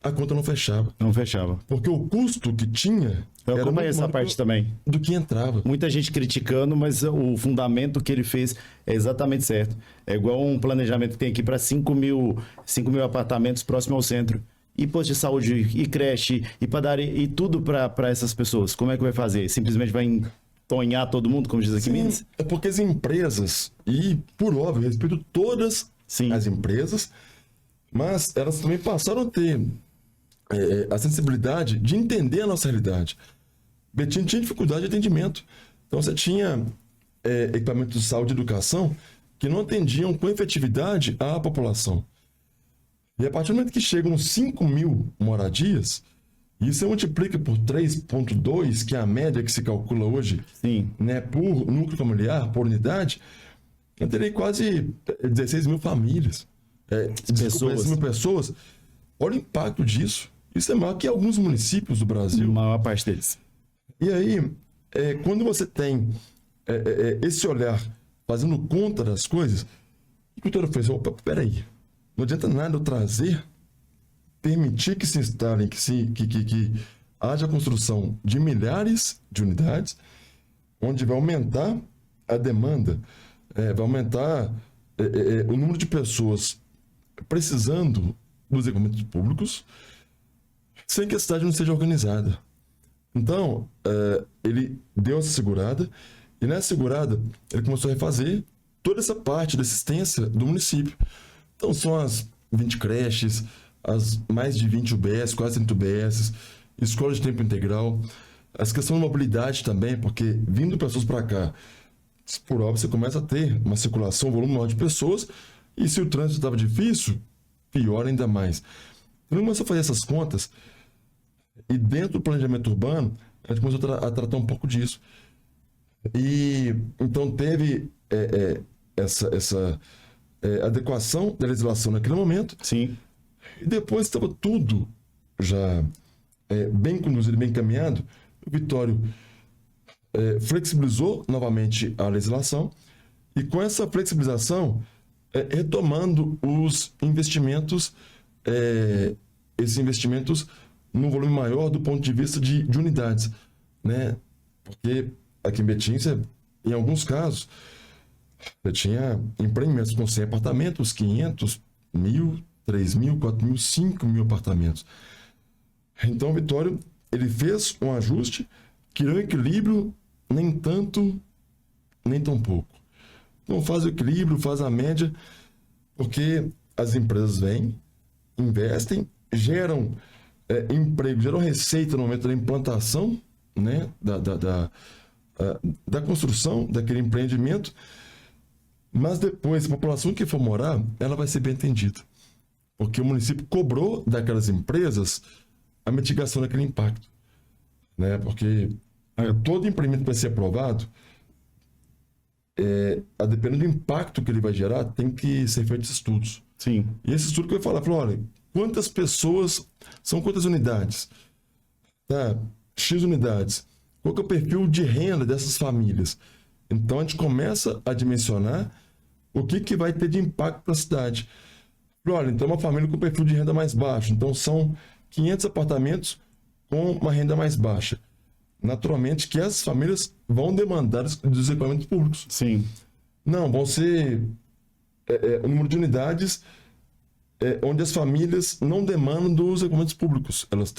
A conta não fechava. Não fechava. Porque o custo que tinha Eu era acompanhei muito essa maior parte também. do que entrava. Muita gente criticando, mas o fundamento que ele fez é exatamente certo. É igual um planejamento que tem aqui para 5 mil apartamentos próximo ao centro. E posto de saúde, e creche, e padaria, e tudo para essas pessoas. Como é que vai fazer? Simplesmente vai entonhar todo mundo, como diz aqui em Minas? É porque as empresas, e por óbvio, eu respeito todas as empresas, mas elas também passaram a ter a sensibilidade de entender a nossa realidade. Betim tinha dificuldade de atendimento. Então você tinha equipamentos de saúde e educação que não atendiam com efetividade a população. E a partir do momento que chegam 5 mil moradias, isso você multiplica por 3,2, que é a média que se calcula hoje, né, por núcleo familiar, por unidade, eu terei quase 16 mil famílias. 16 mil pessoas. Olha o impacto disso. Isso é maior que alguns municípios do Brasil. A maior parte deles. E aí, quando você tem esse olhar fazendo conta das coisas, o que o Vitória fez? Opa, peraí. Não adianta nada eu trazer, permitir que se instalem, que haja a construção de milhares de unidades, onde vai aumentar a demanda, vai aumentar o número de pessoas precisando dos equipamentos públicos, sem que a cidade não seja organizada. Então, ele deu essa segurada, e nessa segurada, ele começou a refazer toda essa parte da assistência do município. Então, são as 20 creches, as mais de 20 UBS, quase 30 UBS, escolas de tempo integral, as questões de mobilidade também, porque vindo pessoas para cá, por óbvio, você começa a ter uma circulação, um volume maior de pessoas, e se o trânsito estava difícil, pior ainda mais. Então, começou a fazer essas contas, e dentro do planejamento urbano, a gente começou a tratar um pouco disso. E então teve essa adequação da legislação naquele momento. Sim. E depois estava tudo já bem conduzido, bem encaminhado. O Vitório flexibilizou novamente a legislação, e com essa flexibilização, retomando os investimentos, esses investimentos num volume maior do ponto de vista de unidades, né? Porque aqui em Betim, em alguns casos, eu tinha empreendimentos com 100 apartamentos, 500, 1.000, 3.000, 4.000, 5.000 apartamentos. Então, o Vitório, ele fez um ajuste, criou um equilíbrio, nem tanto, nem tão pouco. Então, faz o equilíbrio, faz a média, porque as empresas vêm, investem, geram emprego, geram receita no momento da implantação, né, da construção daquele empreendimento, mas depois a população que for morar, ela vai ser bem atendida. Porque o município cobrou daquelas empresas a mitigação daquele impacto, né? Porque todo empreendimento que vai ser aprovado, a depender do impacto que ele vai gerar, tem que ser feitos estudos. Sim. E esse estudo que vai falar, olha, quantas pessoas, são quantas unidades? Tá? X unidades. Qual que é o perfil de renda dessas famílias? Então a gente começa a dimensionar o que vai ter de impacto para a cidade. Olha, então uma família com perfil de renda mais baixo. Então são 500 apartamentos com uma renda mais baixa. Naturalmente que essas famílias vão demandar dos equipamentos públicos. Sim. Não, vão ser o número de unidades onde as famílias não demandam dos equipamentos públicos. Elas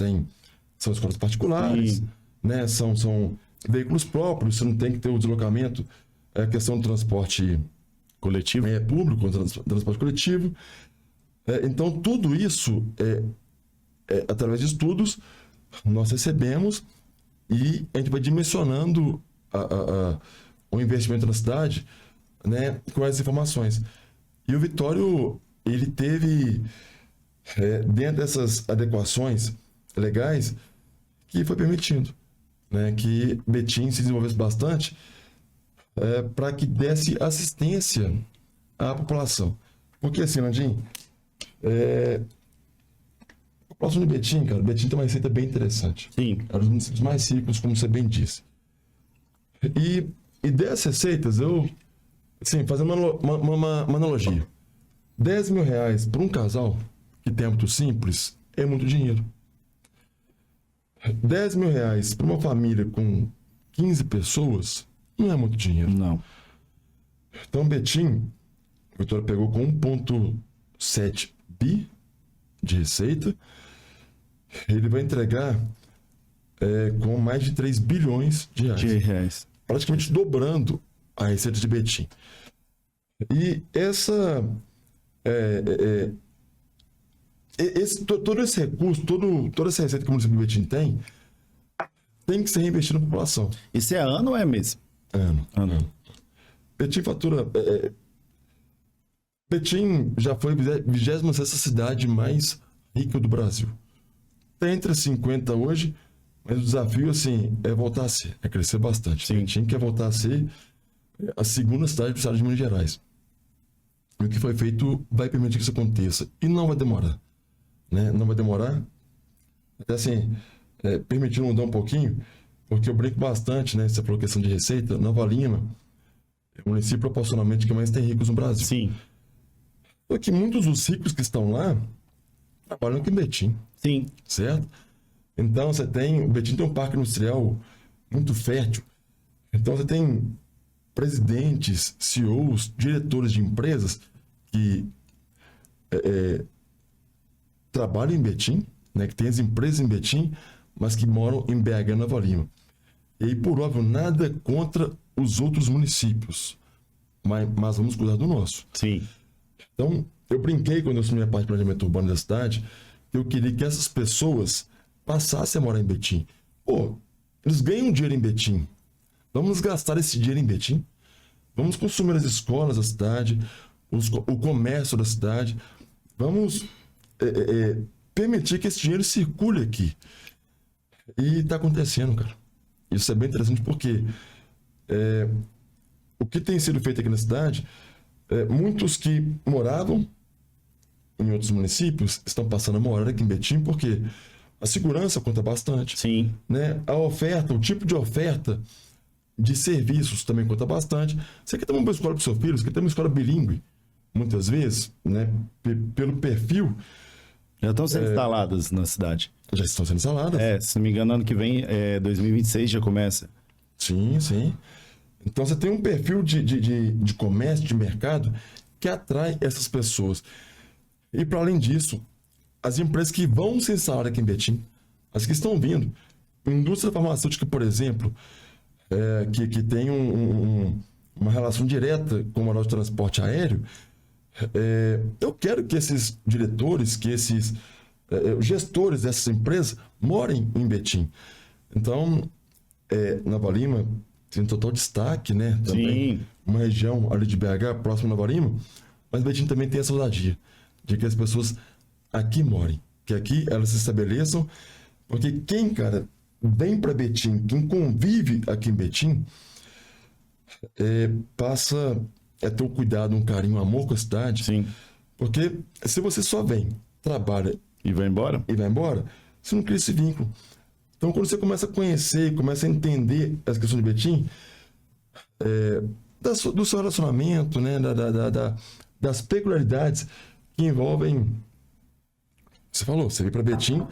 são escolas particulares, né? São veículos próprios, você não tem que ter o deslocamento, a questão do transporte Coletivo. Público, transporte coletivo. Então, tudo isso, através de estudos, nós recebemos e a gente vai dimensionando o investimento na cidade, né, com essas informações. E o Vitório, ele teve, dentro dessas adequações legais, que foi permitindo, né, que Betim se desenvolvesse bastante para que desse assistência à população. Porque assim, Landim, a população de Betim, cara, Betim tem uma receita bem interessante. Sim. É um dos municípios mais ricos, como você bem disse. E dessas receitas, eu, assim, fazendo uma analogia, 10 mil reais para um casal que tem hábito simples é muito dinheiro. 10 mil reais para uma família com 15 pessoas não é muito dinheiro. Não. Então, Betim, o Vitória pegou com 1,7 bi de receita, ele vai entregar com mais de 3 bilhões de reais. Praticamente dobrando a receita de Betim. E todo esse recurso, toda essa receita que o município de Betim tem que ser reinvestido na população. Isso é ano ou é mês? Ano. Betim fatura... Betim já foi a 26ª cidade mais rica do Brasil. Está entre 50 hoje, mas o desafio, assim, é voltar a ser, é crescer bastante. Sim. Betim quer voltar a ser a segunda cidade do estado de Minas Gerais. E o que foi feito vai permitir que isso aconteça. E não vai demorar, né? Não vai demorar. Até assim, permitindo mudar um pouquinho, porque eu brinco bastante, né? Você falou questão de receita. Nova Lima é o município proporcionalmente que mais tem ricos no Brasil. Sim. Só que muitos dos ricos que estão lá trabalham aqui em Betim. Sim. Certo? Então o Betim tem um parque industrial muito fértil. Então você tem presidentes, CEOs, diretores de empresas que trabalham em Betim, né, que tem as empresas em Betim, mas que moram em BH e Nova Lima. E aí, por óbvio, nada contra os outros municípios, mas vamos cuidar do nosso. Sim. Então, eu brinquei quando eu assumi a parte de planejamento urbano da cidade, que eu queria que essas pessoas passassem a morar em Betim. Pô, eles ganham dinheiro em Betim. Vamos gastar esse dinheiro em Betim. Vamos consumir as escolas da cidade, o comércio da cidade. Vamos permitir que esse dinheiro circule aqui. E está acontecendo, cara. Isso é bem interessante porque o que tem sido feito aqui na cidade, muitos que moravam em outros municípios estão passando a morar aqui em Betim porque a segurança conta bastante. Sim. Né? A oferta, o tipo de oferta de serviços também conta bastante. Você quer ter uma boa escola para o seu filho, você quer ter uma escola bilíngue, muitas vezes, né? Pelo perfil. Já estão sendo instaladas na cidade. Já estão sendo instaladas. Se não me engano, ano que vem, 2026 já começa. Sim, sim. Então você tem um perfil de comércio, de mercado, que atrai essas pessoas. E para além disso, as empresas que vão se instalar aqui em Betim, as que estão vindo, indústria farmacêutica, por exemplo, que tem uma relação direta com o modal de transporte aéreo, eu quero que esses diretores, que esses gestores dessas empresas morem em Betim. Então, Nova Lima tem total destaque, né? Também. Sim. Uma região ali de BH, próximo a Nova Lima, mas Betim também tem essa ousadia de que as pessoas aqui morem, que aqui elas se estabeleçam, porque quem, cara, vem para Betim, quem convive aqui em Betim, passa a ter um cuidado, um carinho, um amor com a cidade. Sim. Porque se você só vem, trabalha E vai embora? você não cria esse vínculo. Então, quando você começa a conhecer, começa a entender as questões de Betim, do seu relacionamento, né, das peculiaridades que envolvem... Você falou, você veio para Betim,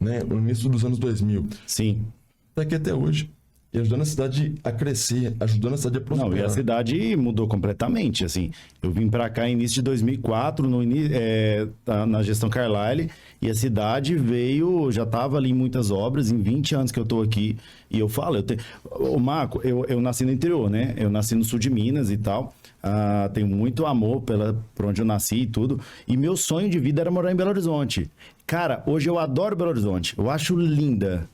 né, no início dos anos 2000. Sim. Está aqui até hoje. E ajudando a cidade a crescer, ajudando a cidade a prosperar. Não, e a cidade mudou completamente, assim. Eu vim para cá no início de 2004, na gestão Carlyle, e a cidade veio, já estava ali em muitas obras, em 20 anos que eu estou aqui. E eu falo, Ô Marco, eu nasci no interior, né? Eu nasci no sul de Minas e tal. Tenho muito amor por onde eu nasci e tudo. E meu sonho de vida era morar em Belo Horizonte. Cara, hoje eu adoro Belo Horizonte. Eu acho linda,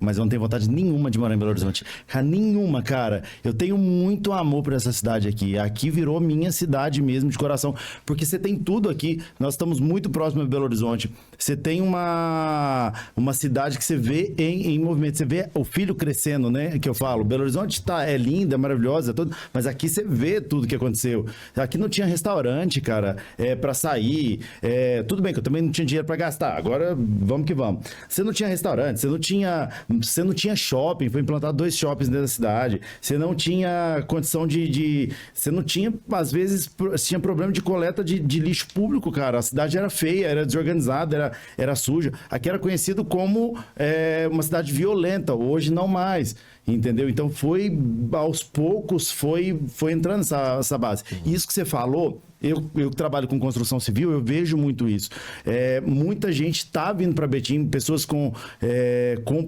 mas eu não tenho vontade nenhuma de morar em Belo Horizonte. Cara, nenhuma, cara. Eu tenho muito amor por essa cidade aqui. Aqui virou minha cidade mesmo, de coração. Porque você tem tudo aqui. Nós estamos muito próximos de Belo Horizonte. Você tem uma cidade que você vê em movimento. Você vê o filho crescendo, né? Que eu falo. Belo Horizonte é linda, maravilhosa, tudo. Mas aqui você vê tudo que aconteceu. Aqui não tinha restaurante, cara, pra sair. Tudo bem que eu também não tinha dinheiro pra gastar. Agora, vamos que vamos. Você não tinha restaurante, você não tinha shopping, foi implantado 2 shoppings dentro da cidade, você não tinha condição você não tinha, às vezes, tinha problema de coleta de lixo público, cara, a cidade era feia, era desorganizada, era suja, aqui era conhecido como uma cidade violenta, hoje não mais, entendeu? Então aos poucos, foi entrando essa base. Isso que você falou, eu trabalho com construção civil, eu vejo muito isso. Muita gente está vindo para Betim, pessoas com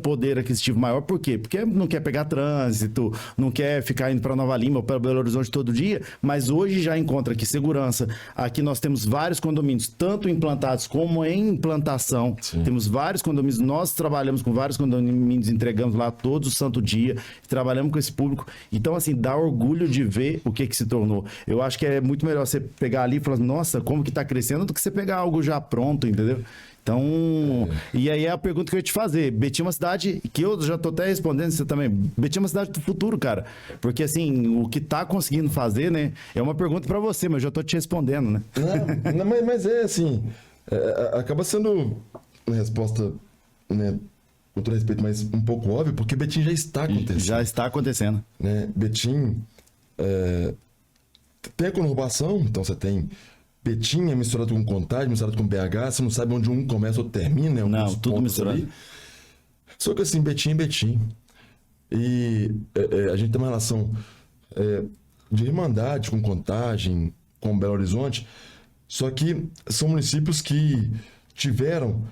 poder aquisitivo maior. Por quê? Porque não quer pegar trânsito, não quer ficar indo para Nova Lima ou para Belo Horizonte todo dia, mas hoje já encontra aqui segurança. Aqui nós temos vários condomínios, tanto implantados como em implantação. Sim. Temos vários condomínios, nós trabalhamos com vários condomínios, entregamos lá todo santo dia, trabalhamos com esse público. Então, assim, dá orgulho de ver o que se tornou. Eu acho que é muito melhor você pegar ali e falar, nossa, como que tá crescendo, do que você pegar algo já pronto, entendeu? Então, e aí é a pergunta que eu ia te fazer. Betim é uma cidade, que eu já tô até respondendo você também, Betim é uma cidade do futuro, cara. Porque, assim, o que tá conseguindo fazer, né, é uma pergunta para você, mas eu já tô te respondendo, né? Não, mas assim, acaba sendo uma resposta, né, com todo respeito, mas um pouco óbvio, porque Betim já está acontecendo. Já está acontecendo. Né? Betim tem a conurbação, então você tem Betim misturado com Contagem, misturado com BH, você não sabe onde um começa ou termina. Não, tudo misturado. Ali. Só que assim, Betim é Betim. E a gente tem uma relação de irmandade com Contagem, com Belo Horizonte, só que são municípios que tiveram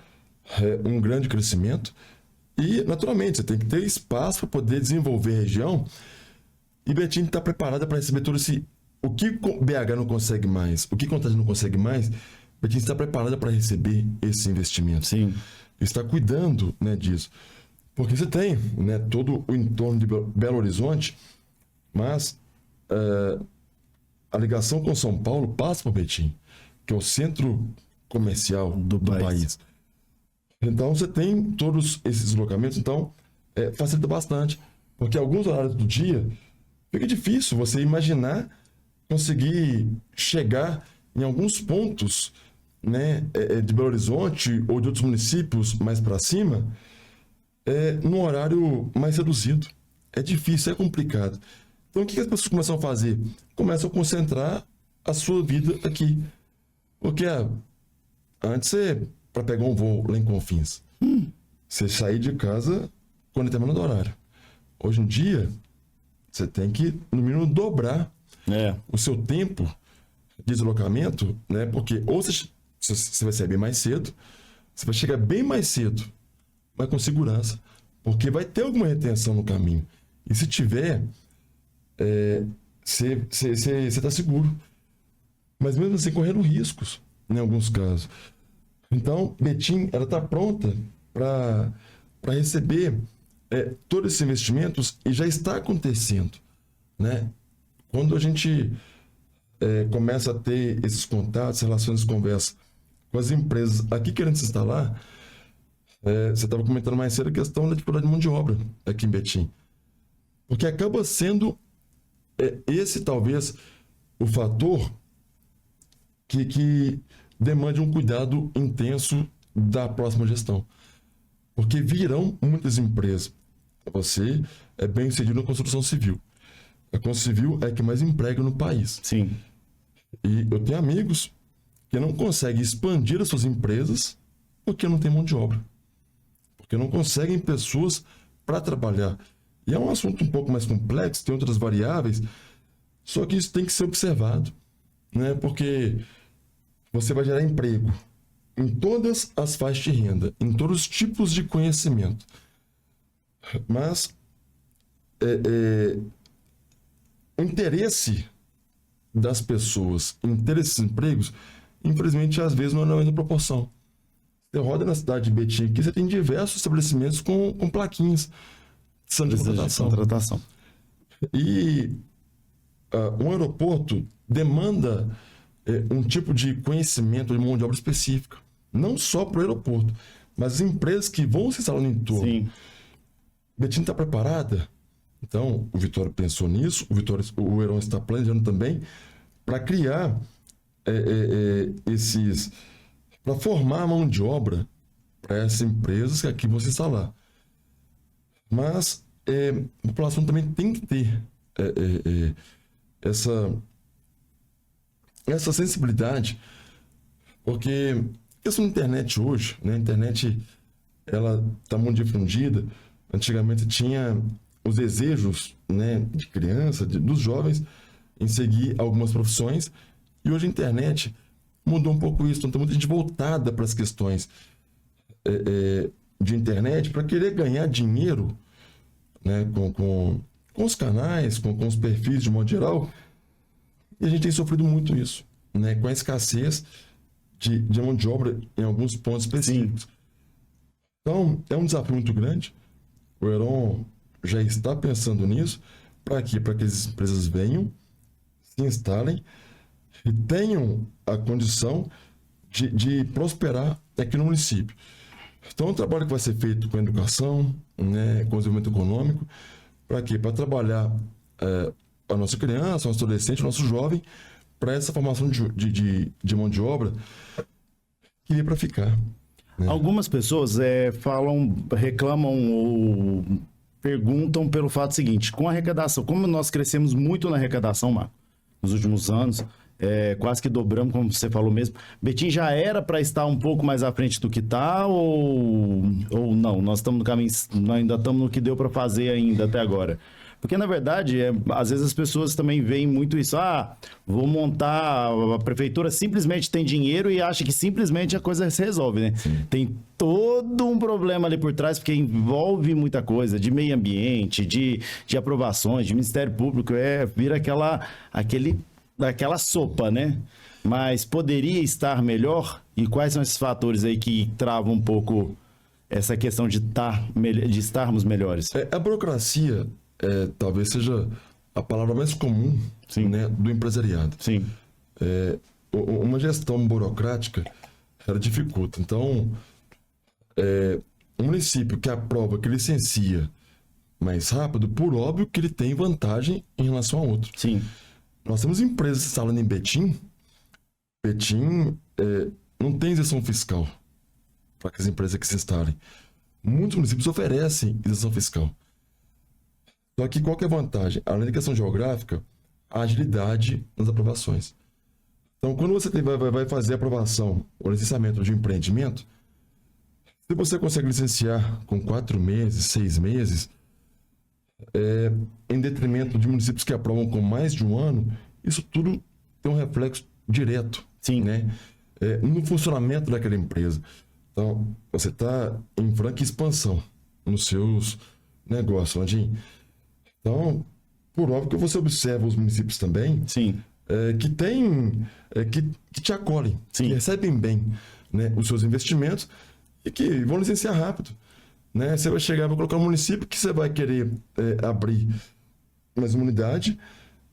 um grande crescimento e, naturalmente, você tem que ter espaço para poder desenvolver a região, e Betim está preparada para receber todo esse... O que BH não consegue mais, o que Contagem não consegue mais, Betim está preparada para receber esse investimento. Sim. Está cuidando, né, disso. Porque você tem, né, todo o entorno de Belo Horizonte, mas a ligação com São Paulo passa por Betim, que é o centro comercial do país. Então você tem todos esses deslocamentos, então facilita bastante. Porque alguns horários do dia fica difícil você imaginar conseguir chegar em alguns pontos, né, de Belo Horizonte ou de outros municípios mais para cima, num horário mais reduzido. É difícil, é complicado. Então o que as pessoas começam a fazer? Começam a concentrar a sua vida aqui. Porque antes para pegar um voo lá em Confins, você sair de casa quando termina o horário. Hoje em dia, você tem que, no mínimo, dobrar o seu tempo de deslocamento, né? Porque ou você vai sair bem mais cedo, você vai chegar bem mais cedo, mas com segurança, porque vai ter alguma retenção no caminho. E se tiver, você está seguro. Mas mesmo assim, correndo riscos, em alguns casos. Então, Betim, ela está pronta para receber todos esses investimentos, e já está acontecendo, né? Quando a gente começa a ter esses contatos, relações, conversas com as empresas aqui querendo se instalar, você estava comentando mais cedo a questão da dificuldade de mão de obra aqui em Betim. Porque acaba sendo esse, talvez, o fator que demande um cuidado intenso da próxima gestão. Porque virão muitas empresas. Você é bem sucedido na construção civil. A construção civil é a que mais emprega no país. Sim. E eu tenho amigos que não conseguem expandir as suas empresas porque não tem mão de obra. Porque não conseguem pessoas para trabalhar. E é um assunto um pouco mais complexo, tem outras variáveis, só que isso tem que ser observado, né? Porque você vai gerar emprego em todas as faixas de renda, em todos os tipos de conhecimento. Mas o interesse das pessoas em ter esses empregos, infelizmente, às vezes não é na mesma proporção. Você roda na cidade de Betim aqui, você tem diversos estabelecimentos com plaquinhas de contratação. E um aeroporto demanda um tipo de conhecimento de mão de obra específica. Não só para o aeroporto, mas as empresas que vão se instalar no entorno. Sim. Betim está preparada? Então, o Vitória pensou nisso, o Heron está planejando também para criar para formar a mão de obra para essas empresas que aqui vão se instalar. Mas a população também tem que ter essa sensibilidade, porque a questão da internet hoje, né? A internet ela está muito difundida. Antigamente tinha os desejos, né, de criança, dos jovens em seguir algumas profissões, e hoje a internet mudou um pouco isso. Então tem muita gente voltada para as questões de internet para querer ganhar dinheiro, né, com os canais, com os perfis de modo geral, e a gente tem sofrido muito isso, né, com a escassez de mão de obra em alguns pontos específicos. Sim. Então é um desafio muito grande. O Heron já está pensando nisso. Para quê? Para que as empresas venham, se instalem e tenham a condição de prosperar aqui no município. Então, é um trabalho que vai ser feito com a educação, né, com o desenvolvimento econômico. Para quê? Para trabalhar a nossa criança, o nosso adolescente, o nosso jovem, para essa formação de mão de obra que veio para ficar. Né? Algumas pessoas reclamam ou perguntam pelo fato seguinte: com a arrecadação, como nós crescemos muito na arrecadação, Marco, nos últimos anos, quase que dobramos, como você falou mesmo, Betim já era para estar um pouco mais à frente do que está, ou não? Nós estamos no caminho, nós ainda estamos no que deu para fazer ainda até agora. Porque, na verdade, às vezes as pessoas também veem muito isso. Vou montar... A prefeitura simplesmente tem dinheiro e acha que simplesmente a coisa se resolve, né? Sim. Tem todo um problema ali por trás, porque envolve muita coisa, de meio ambiente, de aprovações, de Ministério Público. Vira aquela sopa, né? Mas poderia estar melhor? E quais são esses fatores aí que travam um pouco essa questão de estarmos melhores? A burocracia... talvez seja a palavra mais comum, né, do empresariado. Sim. Uma gestão burocrática, ela dificulta. Então, um município que aprova, que licencia mais rápido, por óbvio que ele tem vantagem em relação a outro. Sim. Nós temos empresas se instalando em Betim. Betim não tem isenção fiscal para que as empresas que se instalem. Muitos municípios oferecem isenção fiscal. Só que qual que é a vantagem? Além da questão geográfica, a agilidade nas aprovações. Então, quando você vai fazer a aprovação ou licenciamento de um empreendimento, se você consegue licenciar com 4 meses, 6 meses, em detrimento de municípios que aprovam com mais de um ano, isso tudo tem um reflexo direto. Sim. Né? No funcionamento daquela empresa. Então, você está em franca expansão nos seus negócios, Landinho. Então, por óbvio que você observa os municípios também. Sim. Que tem, que te acolhem, sim, que recebem bem, né, os seus investimentos e que vão licenciar rápido. Né? Você vai chegar para colocar um município que você vai querer abrir mais uma unidade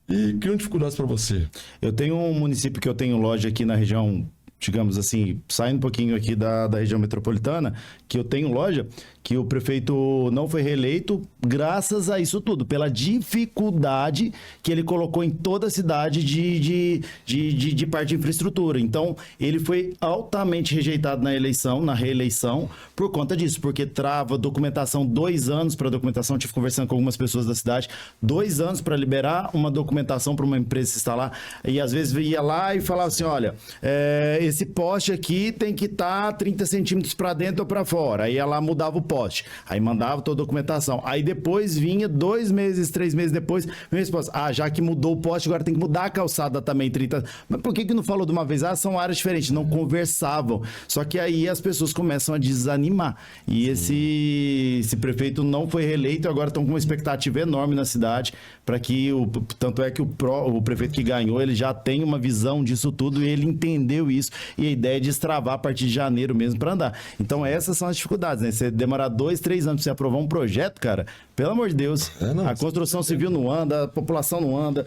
e criam dificuldades para você. Eu tenho um município que eu tenho loja aqui na região digamos assim, saindo um pouquinho aqui da região metropolitana, que eu tenho loja, que o prefeito não foi reeleito graças a isso tudo, pela dificuldade que ele colocou em toda a cidade de parte de infraestrutura. Então, ele foi altamente rejeitado na reeleição, por conta disso, porque trava documentação 2 anos para documentação. Eu tive conversando com algumas pessoas da cidade, 2 anos para liberar uma documentação para uma empresa se instalar, e às vezes ia lá e falava assim, olha, esse poste aqui tem que estar 30 centímetros para dentro ou para fora. Aí ela mudava o poste, aí mandava toda a documentação. Aí depois vinha 2 meses, 3 meses depois, minha resposta, já que mudou o poste, agora tem que mudar a calçada também 30. Mas por que não falou de uma vez? São áreas diferentes, não conversavam. Só que aí as pessoas começam a desanimar. E esse prefeito não foi reeleito, agora estão com uma expectativa enorme na cidade, para que tanto é que o prefeito que ganhou, ele já tem uma visão disso tudo e ele entendeu isso, e a ideia é destravar a partir de janeiro mesmo para andar. Então essas são as dificuldades, né? Você demorar 2, 3 anos para você aprovar um projeto, cara, pelo amor de Deus, a construção civil não anda, a população não anda,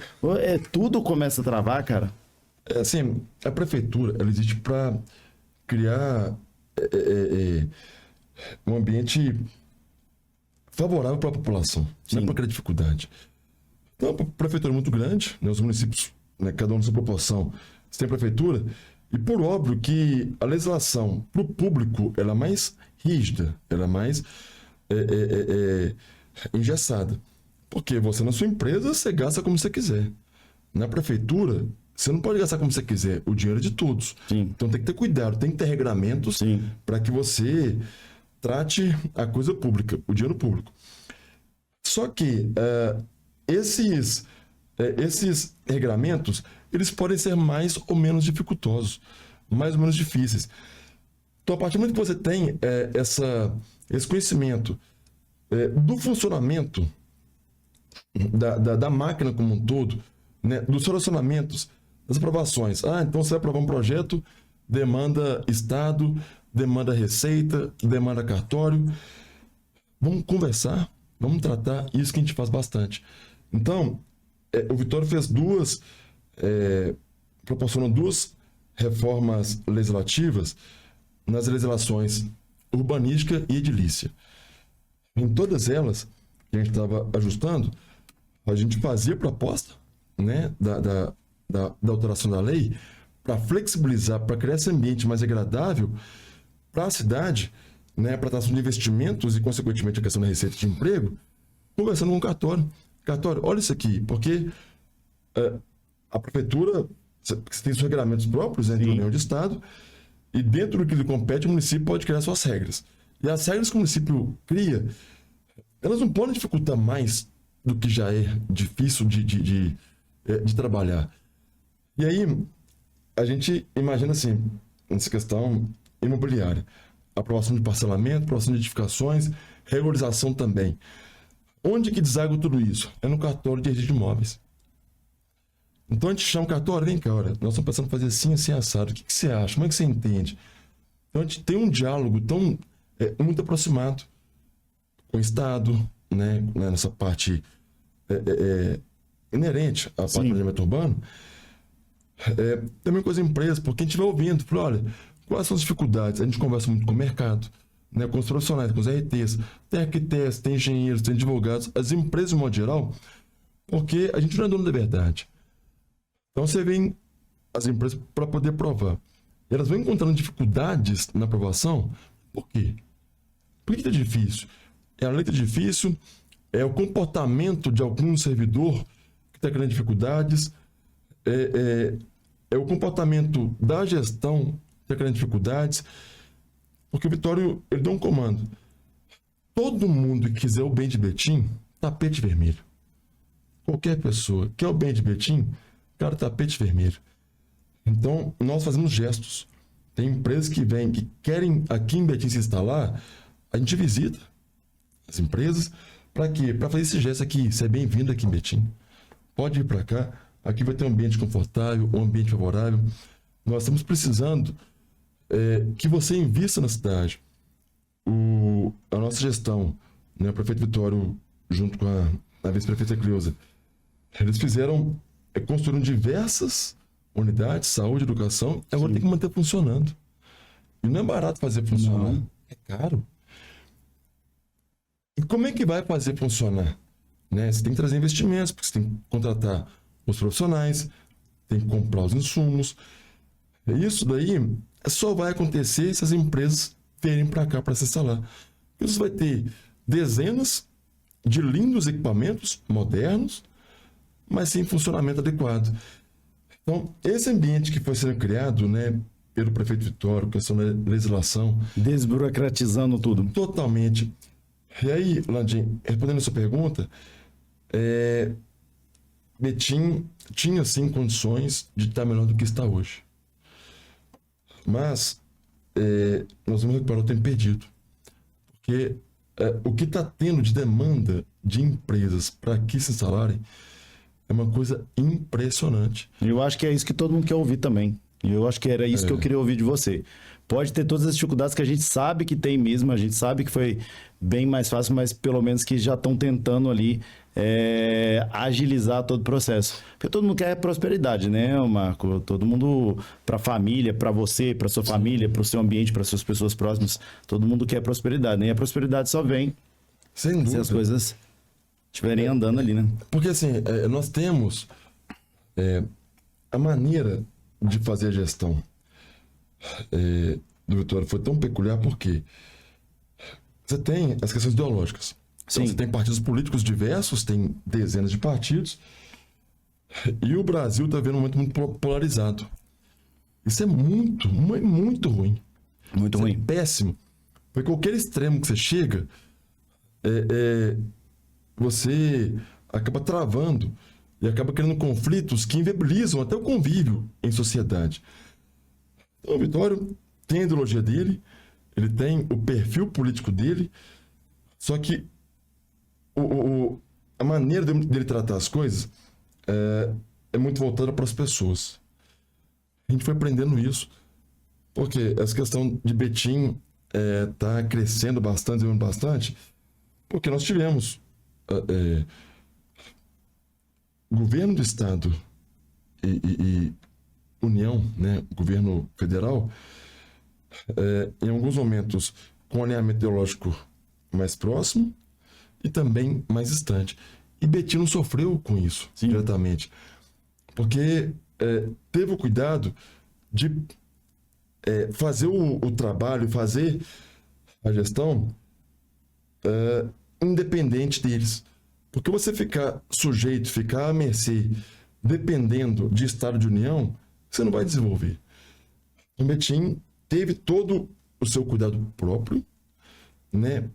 tudo começa a travar, cara. Assim, a prefeitura, ela existe para criar um ambiente favorável para a população, não é para criar dificuldade. Então, a prefeitura é muito grande, né? Os municípios, né, cada um na sua proporção, tem prefeitura, e por óbvio que a legislação para o público ela é mais rígida, ela é mais engessada. Porque você, na sua empresa, você gasta como você quiser. Na prefeitura, você não pode gastar como você quiser, o dinheiro é de todos. Sim. Então tem que ter cuidado, tem que ter regramentos para que você trate a coisa pública, o dinheiro público. Só que esses regramentos, eles podem ser mais ou menos dificultosos, mais ou menos difíceis. Então, a partir do momento que você tem esse conhecimento do funcionamento da máquina como um todo, né, dos relacionamentos, das aprovações. Então você vai aprovar um projeto, demanda Estado, demanda Receita, demanda cartório. Vamos conversar, vamos tratar isso que a gente faz bastante. Então, o Vitório fez proporcionou 2 reformas legislativas nas legislações urbanística e edilícia. Em todas elas, que a gente estava ajustando, a gente fazia proposta, né, da alteração da lei para flexibilizar, para criar esse ambiente mais agradável para a cidade, né, para a taxa de investimentos e, consequentemente, a questão da receita de emprego, conversando com o cartório. Cartório, olha isso aqui, porque a prefeitura tem seus regulamentos próprios, né, de União de Estado, e dentro do que lhe compete, o município pode criar suas regras. E as regras que o município cria, elas não podem dificultar mais do que já é difícil de trabalhar. E aí, a gente imagina assim, nessa questão imobiliária, aprovação de parcelamento, aprovação de edificações, regularização também. Onde que deságua tudo isso? É no cartório de registro de imóveis. Então a gente chama o cartório, vem cá, olha, nós estamos pensando em fazer assim, assim, assado, o que você acha? Como é que você entende? Então a gente tem um diálogo muito aproximado com o Estado, né, nessa parte inerente à parte do planejamento urbano, também com as empresas, porque a gente vai ouvindo, fala, olha, quais são as dificuldades? A gente conversa muito com o mercado, né, com os profissionais, com os RTs, tem arquitetos, tem engenheiros, tem advogados, as empresas de modo geral, porque a gente não é dono da verdade. Então você vem as empresas para poder provar. E elas vão encontrando dificuldades na aprovação. Por quê? Por que é difícil? A lei é difícil, é o comportamento de algum servidor que está criando dificuldades, é o comportamento da gestão que está criando dificuldades, porque o Vitório, ele deu um comando. Todo mundo que quiser o bem de Betim, tapete vermelho. Qualquer pessoa quer o bem de Betim, cara, tapete vermelho. Então, nós fazemos gestos. Tem empresas que vêm, que querem aqui em Betim se instalar, a gente visita as empresas. Para quê? Para fazer esse gesto aqui. Você é bem-vindo aqui em Betim. Pode ir para cá. Aqui vai ter um ambiente confortável, um ambiente favorável. Nós estamos precisando que você invista na cidade. A nossa gestão, né, o prefeito Vitório, junto com a vice-prefeita Cleusa, eles construíram diversas unidades, saúde, educação, agora tem que manter funcionando. E não é barato fazer funcionar. Não. É caro. E como é que vai fazer funcionar? Né? Você tem que trazer investimentos, porque você tem que contratar os profissionais, tem que comprar os insumos. Isso daí só vai acontecer se as empresas vierem para cá para se instalar. Você vai ter dezenas de lindos equipamentos modernos, mas sem funcionamento adequado. Então, esse ambiente que foi sendo criado, né, pelo prefeito Vitório, questão da legislação... Desburocratizando tudo. Totalmente. E aí, Landim, respondendo a sua pergunta, Betim tinha, sim, condições de estar melhor do que está hoje. Mas nós vamos recuperar o tempo perdido. Porque o que está tendo de demanda de empresas para aqui se instalarem é uma coisa impressionante. Eu acho que é isso que todo mundo quer ouvir também. E eu acho que era isso que eu queria ouvir de você. Pode ter todas as dificuldades que a gente sabe que tem mesmo, a gente sabe que foi bem mais fácil, mas pelo menos que já estão tentando ali agilizar todo o processo. Porque todo mundo quer prosperidade, né, Marco? Todo mundo, para a família, para você, para sua família, para o seu ambiente, para suas pessoas próximas, todo mundo quer prosperidade, né? E a prosperidade só vem se as coisas estiverem andando ali, né? Porque assim, nós temos a maneira de fazer a gestão do Vitório foi tão peculiar porque você tem as questões ideológicas. Então, você tem partidos políticos diversos, tem dezenas de partidos, e o Brasil está vendo um momento muito polarizado. Isso é muito ruim. Muito ruim. É péssimo. Porque qualquer extremo que você chega, você acaba travando e acaba criando conflitos que inviabilizam até o convívio em sociedade. Então, o Vitório tem a ideologia dele, ele tem o perfil político dele, só que a maneira dele tratar as coisas é muito voltada para as pessoas. A gente foi aprendendo isso, porque essa questão de Betim está crescendo bastante, porque nós tivemos governo do estado e União, né, governo federal, em alguns momentos com alinhamento ideológico mais próximo e também mais distante. E Betim não sofreu com isso diretamente, porque teve o cuidado de fazer o trabalho, fazer a gestão independente deles. Porque você ficar sujeito, ficar à mercê, dependendo de estado de união, você não vai desenvolver. O Betim teve todo o seu cuidado próprio, né,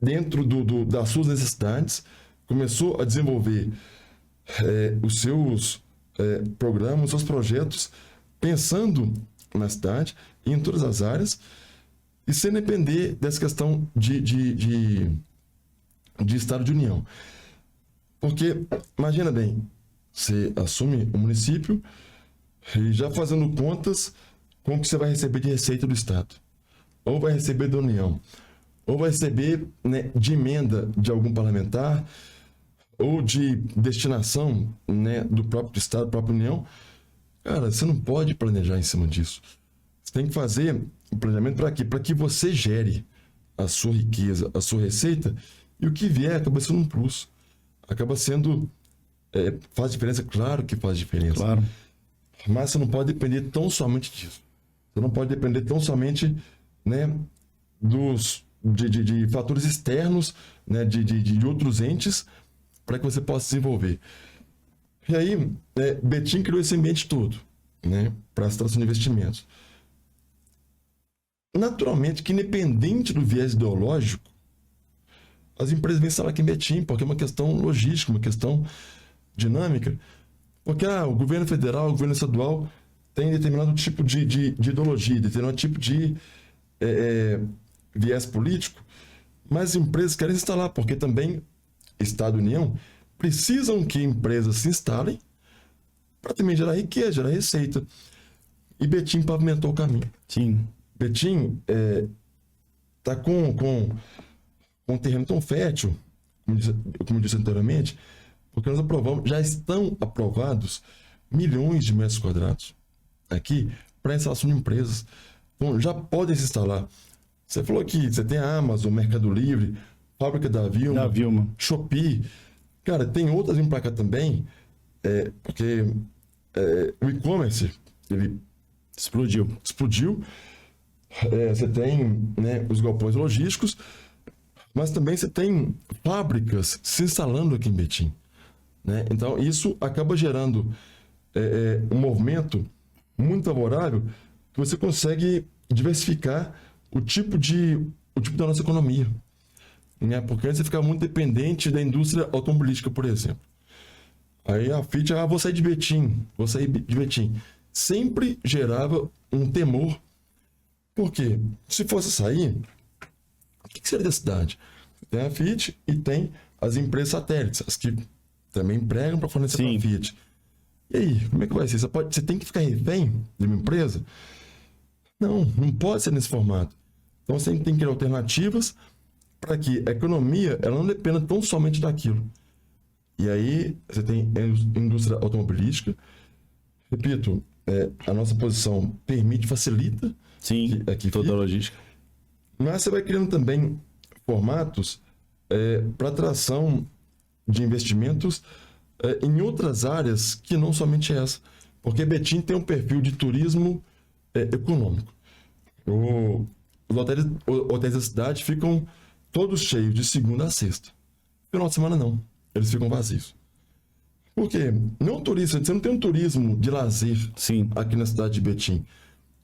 dentro das suas necessidades, começou a desenvolver os seus programas, os seus projetos, pensando na cidade, em todas as áreas, e sem depender dessa questão de estado de união. Porque, imagina bem, você assume o município e já fazendo contas com o que você vai receber de receita do Estado, ou vai receber da União, ou vai receber, né, de emenda de algum parlamentar, ou de destinação, né, do próprio Estado, da própria União. Cara, você não pode planejar em cima disso. Você tem que fazer o planejamento para quê? Para que você gere a sua riqueza, a sua receita, e o que vier acaba sendo um plus. Acaba sendo... faz diferença? Claro que faz diferença. Claro. Mas você não pode depender tão somente disso. Você não pode depender tão somente, né, de fatores externos, né, de outros entes, para que você possa desenvolver. E aí, Betim criou esse ambiente todo, né, para a atração de investimentos. Naturalmente que, independente do viés ideológico, as empresas vêm instalar aqui em Betim, porque é uma questão logística, uma questão dinâmica. Porque o governo federal, o governo estadual tem determinado tipo de ideologia, determinado tipo de viés político, mas as empresas querem se instalar, porque também Estado e União precisam que empresas se instalem para também gerar riqueza, gerar receita. E Betim pavimentou o caminho. Sim. Betim está com um terreno tão fértil, como disse anteriormente, porque nós aprovamos, já estão aprovados milhões de metros quadrados aqui para instalação de empresas. Então, já podem se instalar. Você falou que você tem a Amazon, Mercado Livre, Fábrica da Vilma, Shopee. Cara, tem outras vindo para cá também, porque o e-commerce, ele explodiu. Você tem, né, os galpões logísticos, mas também você tem fábricas se instalando aqui em Betim, né? Então, isso acaba gerando um movimento muito favorável, que você consegue diversificar o tipo da nossa economia, né? Porque antes você ficava muito dependente da indústria automobilística, por exemplo. Aí a Fiat, vou sair de Betim. Sempre gerava um temor, porque se fosse sair, o que seria da cidade? Tem a Fiat e tem as empresas satélites, as que também empregam para fornecer para a Fiat. E aí, como é que vai ser? Você tem que ficar refém de uma empresa? Não pode ser nesse formato. Então você tem que ter alternativas para que a economia ela não dependa tão somente daquilo. E aí você tem a indústria automobilística. Repito, a nossa posição facilita. Sim, toda a logística. Mas você vai criando também formatos para atração de investimentos em outras áreas que não somente essa. Porque Betim tem um perfil de turismo econômico. Os hotéis da cidade ficam todos cheios de segunda a sexta. Final de semana não, eles ficam vazios. Por quê? Você não tem um turismo de lazer aqui na cidade de Betim.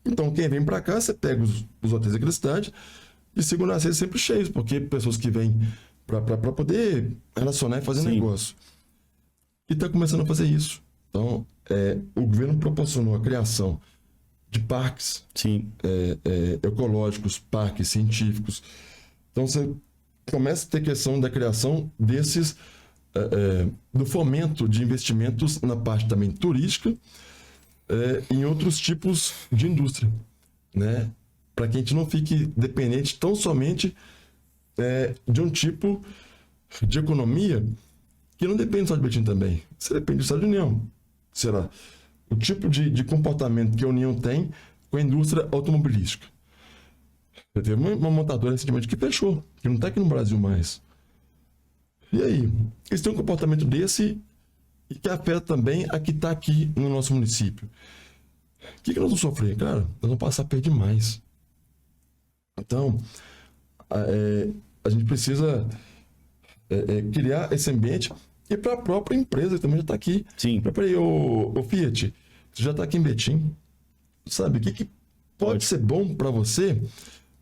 Então quem vem para cá, você pega os hotéis aqui da cidade, de segunda a sexta sempre cheios, porque pessoas que vêm para poder relacionar e fazer negócio. E está começando a fazer isso. Então, o governo proporcionou a criação de parques ecológicos, parques científicos. Então, você começa a ter questão da criação desses, do fomento de investimentos na parte também turística, em outros tipos de indústria, né? Para que a gente não fique dependente tão somente de um tipo de economia que não depende só de Betim também. Você depende do Estado de União. Será o tipo de comportamento que a União tem com a indústria automobilística. Teve uma montadora recentemente que fechou, que não está aqui no Brasil mais. E aí? Eles têm um comportamento desse e que afeta também a que está aqui no nosso município. O que nós vamos sofrer? Cara, nós vamos passar a perder mais. Então, a gente precisa criar esse ambiente e para a própria empresa que também já está aqui. Peraí, ô Fiat, você já está aqui em Betim. Sabe, o que pode ser bom para você,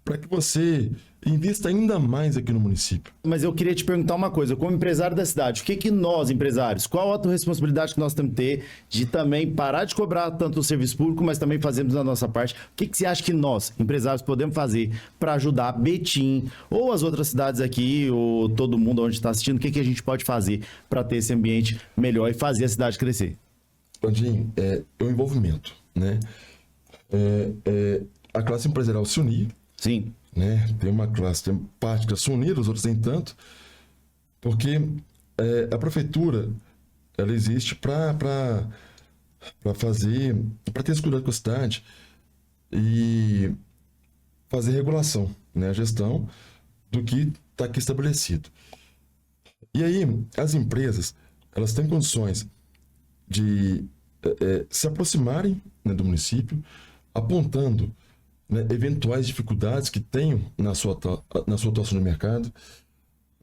para que você invista ainda mais aqui no município? Mas eu queria te perguntar uma coisa, como empresário da cidade, o que nós, empresários, qual a autorresponsabilidade que nós temos que ter de também parar de cobrar tanto o serviço público, mas também fazermos a nossa parte? O que você acha que nós, empresários, podemos fazer para ajudar Betim, ou as outras cidades aqui, ou todo mundo onde está assistindo, o que a gente pode fazer para ter esse ambiente melhor e fazer a cidade crescer? Andinho, o envolvimento, né? A classe empresarial se unir. Né? Tem parte que se unir, os outros nem tanto, porque a prefeitura ela existe para ter esse cuidado com a cidade e fazer regulação, né? A gestão do que está aqui estabelecido. E aí as empresas elas têm condições de se aproximarem, né, do município, apontando, né, eventuais dificuldades que tenham na sua atuação no mercado,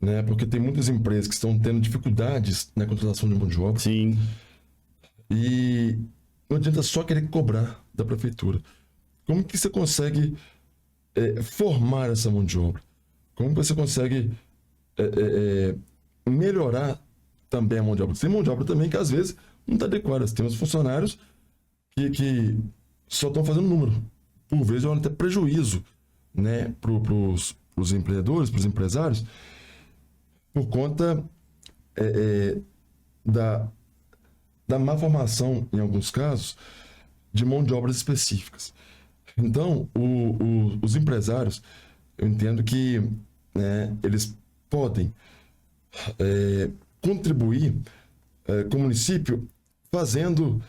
né, porque tem muitas empresas que estão tendo dificuldades na contratação de mão de obra. E não adianta só querer cobrar da prefeitura. Como que você consegue formar essa mão de obra? Como que você consegue melhorar também a mão de obra? Tem mão de obra também que às vezes não está adequada. Temos funcionários que só estão fazendo número. Por vezes é até prejuízo, né, para os empreendedores, para os empresários, por conta da má formação, em alguns casos, de mão de obras específicas. Então, os empresários, eu entendo que, né, eles podem contribuir com o município fazendo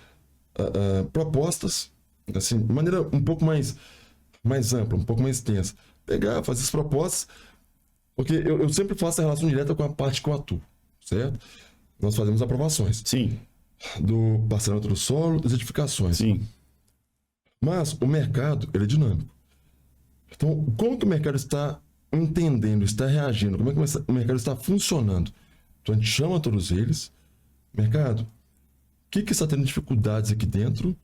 propostas, assim, de maneira um pouco mais ampla, um pouco mais extensa. Pegar, fazer as propostas, porque eu sempre faço a relação direta com a parte que eu atuo, certo? Nós fazemos aprovações. Sim. Do parcelamento do solo, das edificações. Sim. Mas o mercado, ele é dinâmico. Então, como que o mercado está entendendo, está reagindo? Como é que o mercado está funcionando? Então, a gente chama todos eles. Mercado, o que está tendo dificuldades aqui dentro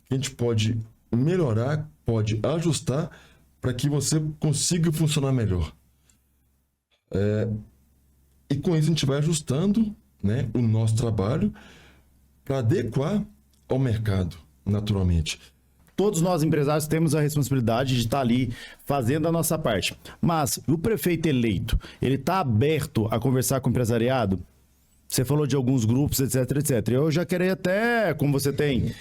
que a gente pode melhorar, pode ajustar para que você consiga funcionar melhor? E com isso a gente vai ajustando, né, o nosso trabalho para adequar ao mercado, naturalmente. Todos nós empresários temos a responsabilidade de estar ali fazendo a nossa parte. Mas o prefeito eleito, ele está aberto a conversar com o empresariado? Você falou de alguns grupos, etc, etc. Eu já queria até, como você tem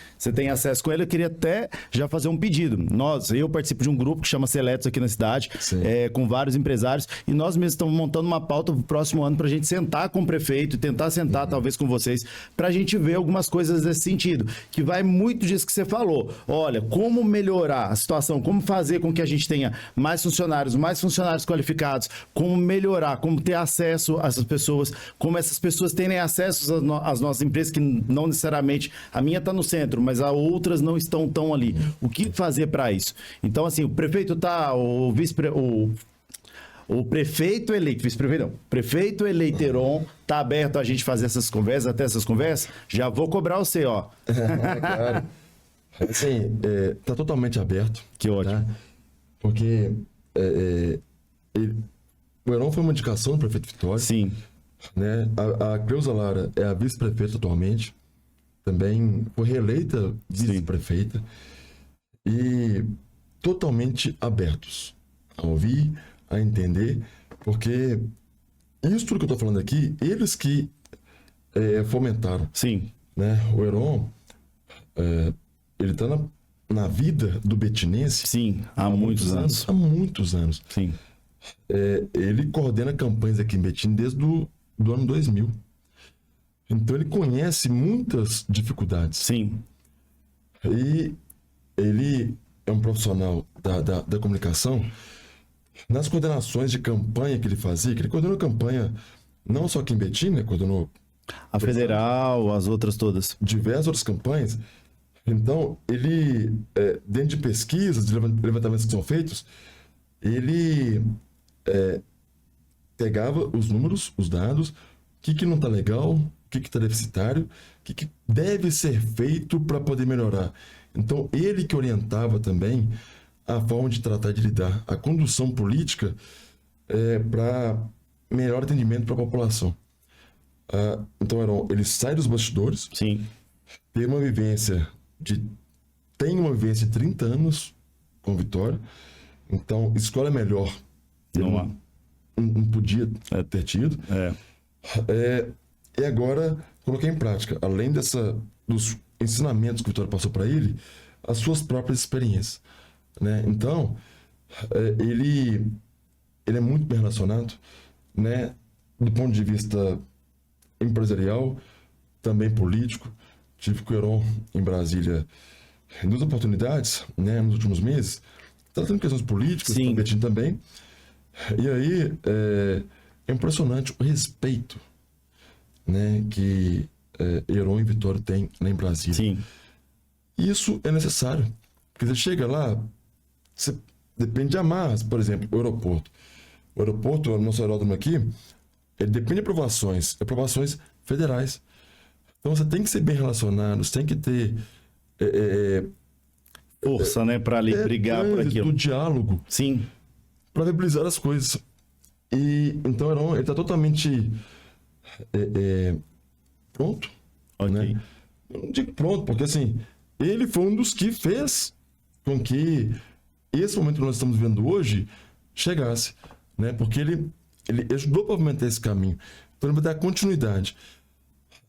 acesso com ele, eu queria até já fazer um pedido. Eu participo de um grupo que chama Seletos aqui na cidade, com vários empresários, e nós mesmos estamos montando uma pauta para o próximo ano para a gente sentar com o prefeito e tentar sentar talvez com vocês, para a gente ver algumas coisas nesse sentido, que vai muito disso que você falou. Olha, como melhorar a situação, como fazer com que a gente tenha mais funcionários qualificados, como melhorar, como ter acesso a essas pessoas, como essas pessoas terem acesso às nossas empresas, que não necessariamente, a minha está no centro, mas as outras não estão tão ali. O que fazer para isso? Então, assim, o prefeito o prefeito eleito, vice-prefeito não, prefeito eleito Heron está aberto a gente fazer essas conversas, até essas conversas? Já vou cobrar você, ó. Claro. Assim, tá totalmente aberto. Que ótimo. Tá? Porque o Heron foi uma indicação do prefeito Vitória. Sim. Né? A Cleusa Lara é a vice-prefeita atualmente, também foi reeleita vice-prefeita, e totalmente abertos a ouvir, a entender, porque isso tudo que eu estou falando aqui, eles que fomentaram. Sim. Né? O Heron, ele está na vida do betinense. Sim, há muitos anos. Há muitos anos. Sim. Ele coordena campanhas aqui em Betim desde do ano 2000. Então ele conhece muitas dificuldades. Sim. E ele é um profissional da comunicação. Nas coordenações de campanha que ele fazia, que ele coordenou campanha não só aqui em Betim, né? Coordenou a federal, as outras todas. Diversas outras campanhas. Então, ele, dentro de pesquisas, de levantamentos que são feitos, ele pegava os números, os dados, o que não está legal, o que está deficitário, o que deve ser feito para poder melhorar. Então, ele que orientava também a forma de tratar de lidar, a condução política para melhor atendimento para a população. Então, ele sai dos bastidores. Sim. Tem uma vivência de 30 anos com Vitória. Então, escola melhor. Não podia ter tido. E agora, coloquei em prática, além dos ensinamentos que o Vitória passou para ele, as suas próprias experiências. Né? Então, ele é muito bem relacionado, né? Do ponto de vista empresarial, também político. Tive com o Heron em Brasília em 2 oportunidades, né, nos últimos meses, tratando questões políticas, competindo também. E aí, é impressionante o respeito, né, que Heron e Vitória têm lá em Brasília. Sim. Isso é necessário. Porque você chega lá, você depende de amarras, por exemplo, o aeroporto. O aeroporto, o nosso aeródromo aqui, ele depende de aprovações federais. Então você tem que ser bem relacionado, você tem que ter força, né, para ali brigar por aquilo. Do diálogo. Sim. Para viabilizar as coisas. E então ele está totalmente pronto. Ok. Né? Eu não digo pronto, porque assim, ele foi um dos que fez com que esse momento que nós estamos vendo hoje chegasse, né? Porque ele ajudou a pavimentar esse caminho. Então ele vai dar continuidade.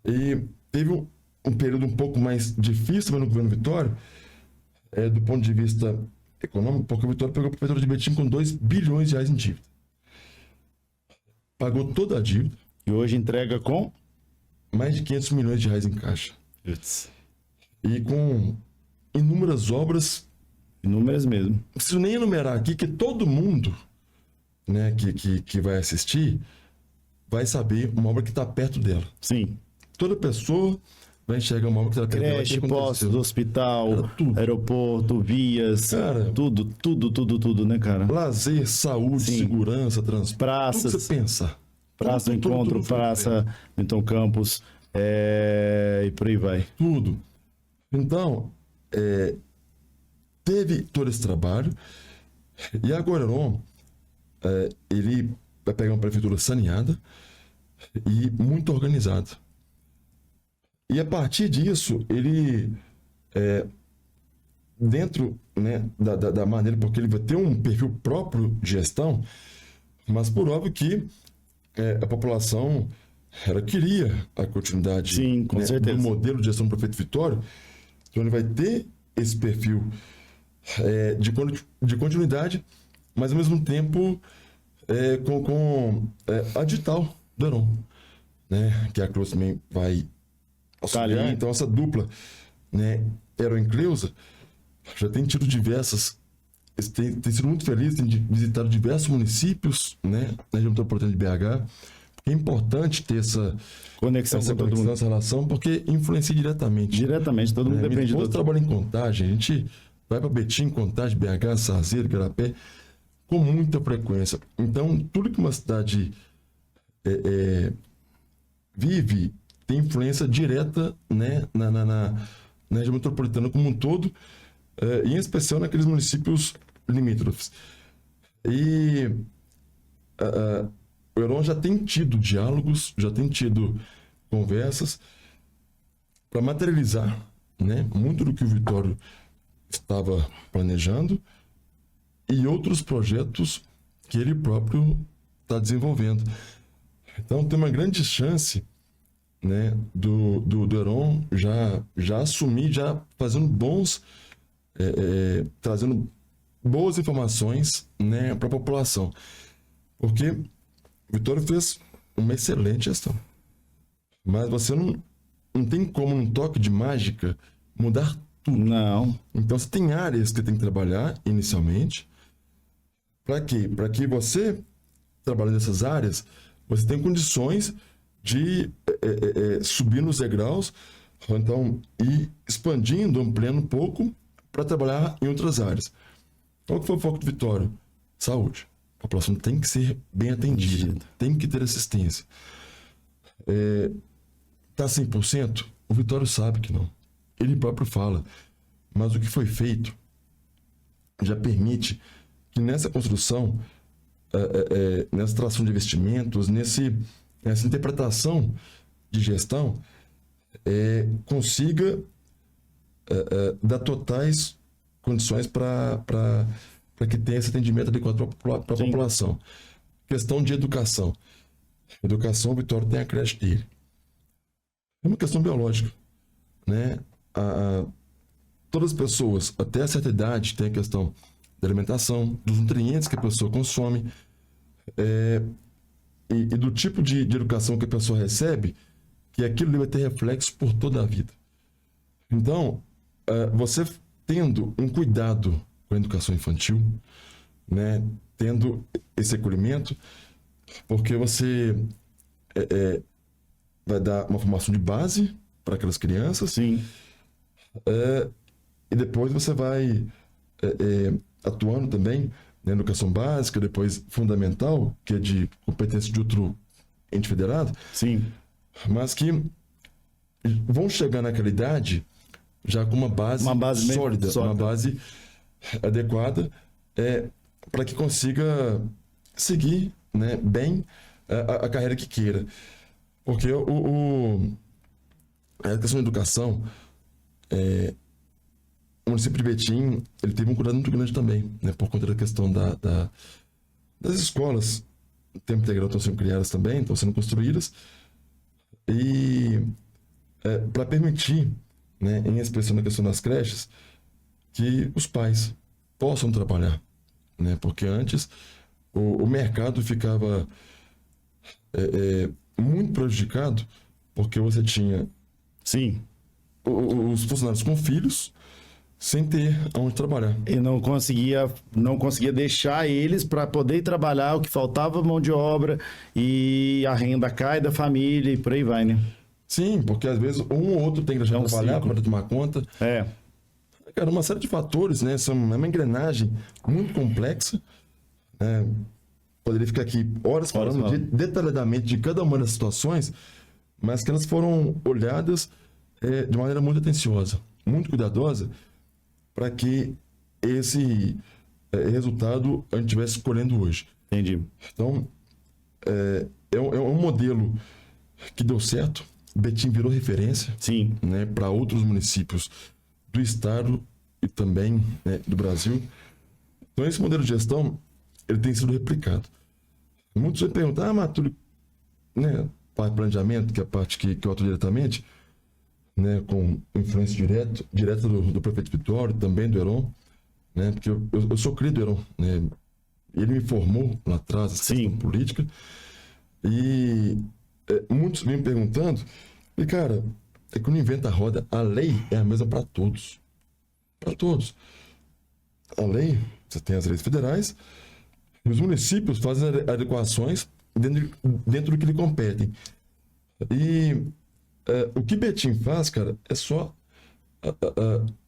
E teve um período um pouco mais difícil também no governo Vitória, do ponto de vista econômico, porque o Vitória pegou a prefeitura de Betim com 2 bilhões de reais em dívida. Pagou toda a dívida. E hoje entrega com? Mais de 500 milhões de reais em caixa. Putz. e com inúmeras obras. Inúmeras mesmo. Não preciso nem enumerar aqui, que todo mundo, né, que vai assistir vai saber uma obra que está perto dela. Sim. Toda pessoa vai enxergar uma obra que está perto dela. Creche, postos, hospital, Cara, tudo. aeroporto, vias, Cara, tudo, né, cara? lazer, saúde, Sim. segurança, transporte. Praças. Tudo que você pensa. Praça do Tudo, Encontro, tudo, Praça Milton Campos, e por aí vai. Tudo. Então, teve todo esse trabalho e agora ele vai pegar uma prefeitura saneada e muito organizada. E a partir disso, ele, dentro, né, da maneira, porque ele vai ter um perfil próprio de gestão, mas por óbvio que a população ela queria a continuidade, Sim, com né, certeza. do modelo de gestão do prefeito Vitório. Então ele vai ter esse perfil de continuidade, mas ao mesmo tempo com a digital do Heron, né, que a Cleusa também vai auxiliar. ali. Então essa dupla, né, Heron e Cleusa, já tem tido diversas, tem sido muito feliz, tem visitado diversos municípios, né, na região metropolitana de BH. É importante ter essa Conexão com todo mundo. essa relação, porque influencia diretamente. Diretamente, todo mundo Minha depende do esposa outro. trabalha em Contagem, a gente vai para Betim, Contagem, BH, Sarzeiro, Igarapé, com muita frequência. Então, tudo que uma cidade vive tem influência direta, né, na região metropolitana como um todo, e em especial naqueles municípios limítrofes. E o Heron já tem tido diálogos, já tem tido conversas para materializar, né, muito do que o Vitório estava planejando e outros projetos que ele próprio está desenvolvendo. Então tem uma grande chance, né, do Heron já assumir, já fazendo trazendo boas informações, né, para a população, porque o Vitório fez uma excelente gestão, mas você não tem como, num toque de mágica, mudar tudo. Não. Então você tem áreas que tem que trabalhar inicialmente. Para quê? Para que você, trabalhando nessas áreas, você tenha condições de subir nos degraus, ou então ir expandindo, ampliando um pouco, para trabalhar em outras áreas. Qual que foi o foco do Vitório? Saúde. A população tem que ser bem atendida, tem que ter assistência. Está 100%? O Vitório sabe que não. Ele próprio fala. Mas o que foi feito já permite que nessa construção, nessa tração de investimentos, nessa interpretação de gestão, consiga dar totais condições para que tenha esse atendimento adequado para a população. Questão de educação. Educação, o Vitório tem a creche dele. É uma questão biológica, né? Todas as pessoas, até certa idade, tem a questão da alimentação, dos nutrientes que a pessoa consome, e do tipo de educação que a pessoa recebe, que aquilo vai ter reflexo por toda a vida. Então, você tendo um cuidado com a educação infantil, né, tendo esse acolhimento, porque você vai dar uma formação de base para aquelas crianças. Sim. E depois você vai atuando também na educação básica, depois fundamental, que é de competência de outro ente federado. Sim. Mas que vão chegar naquela idade já com uma base sólida, uma base adequada, para que consiga seguir, né, bem a carreira que queira. Porque a questão da educação, o município de Betim, ele teve um cuidado muito grande também, né, por conta da questão das escolas. O tempo integral estão sendo criadas também, estão sendo construídas, e para permitir, né, em especial na questão das creches, que os pais possam trabalhar, né, porque antes o mercado ficava muito prejudicado, porque você tinha Sim. os funcionários com filhos sem ter onde trabalhar. E não conseguia deixar eles para poder trabalhar, o que faltava mão de obra e a renda cai da família e por aí vai, né? Sim, porque às vezes um ou outro tem que deixar de trabalhar ciclo. para tomar conta. É. Cara, uma série de fatores, né? É uma engrenagem muito complexa. Né? Poderia ficar aqui horas falando detalhadamente de cada uma das situações, mas que elas foram olhadas de maneira muito atenciosa, muito cuidadosa, para que esse resultado a gente estivesse escolhendo hoje. Entendi. Então, é um modelo que deu certo. Betim virou referência, Sim, né, para outros municípios do estado e também, né, do Brasil. Então, esse modelo de gestão ele tem sido replicado. Muitos me perguntam, Túlio, né, parte de planejamento, que é a parte que eu atuo diretamente, né, com influência direta do prefeito Vitório, também do Heron, né, porque eu sou cria do Heron, né, ele me formou lá atrás, essa questão política, e muitos vêm me perguntando, e cara, é que não inventa a roda, a lei é a mesma para todos. Para todos. A lei, você tem as leis federais, e os municípios fazem adequações dentro do que lhe competem. E o que Betim faz, cara, é só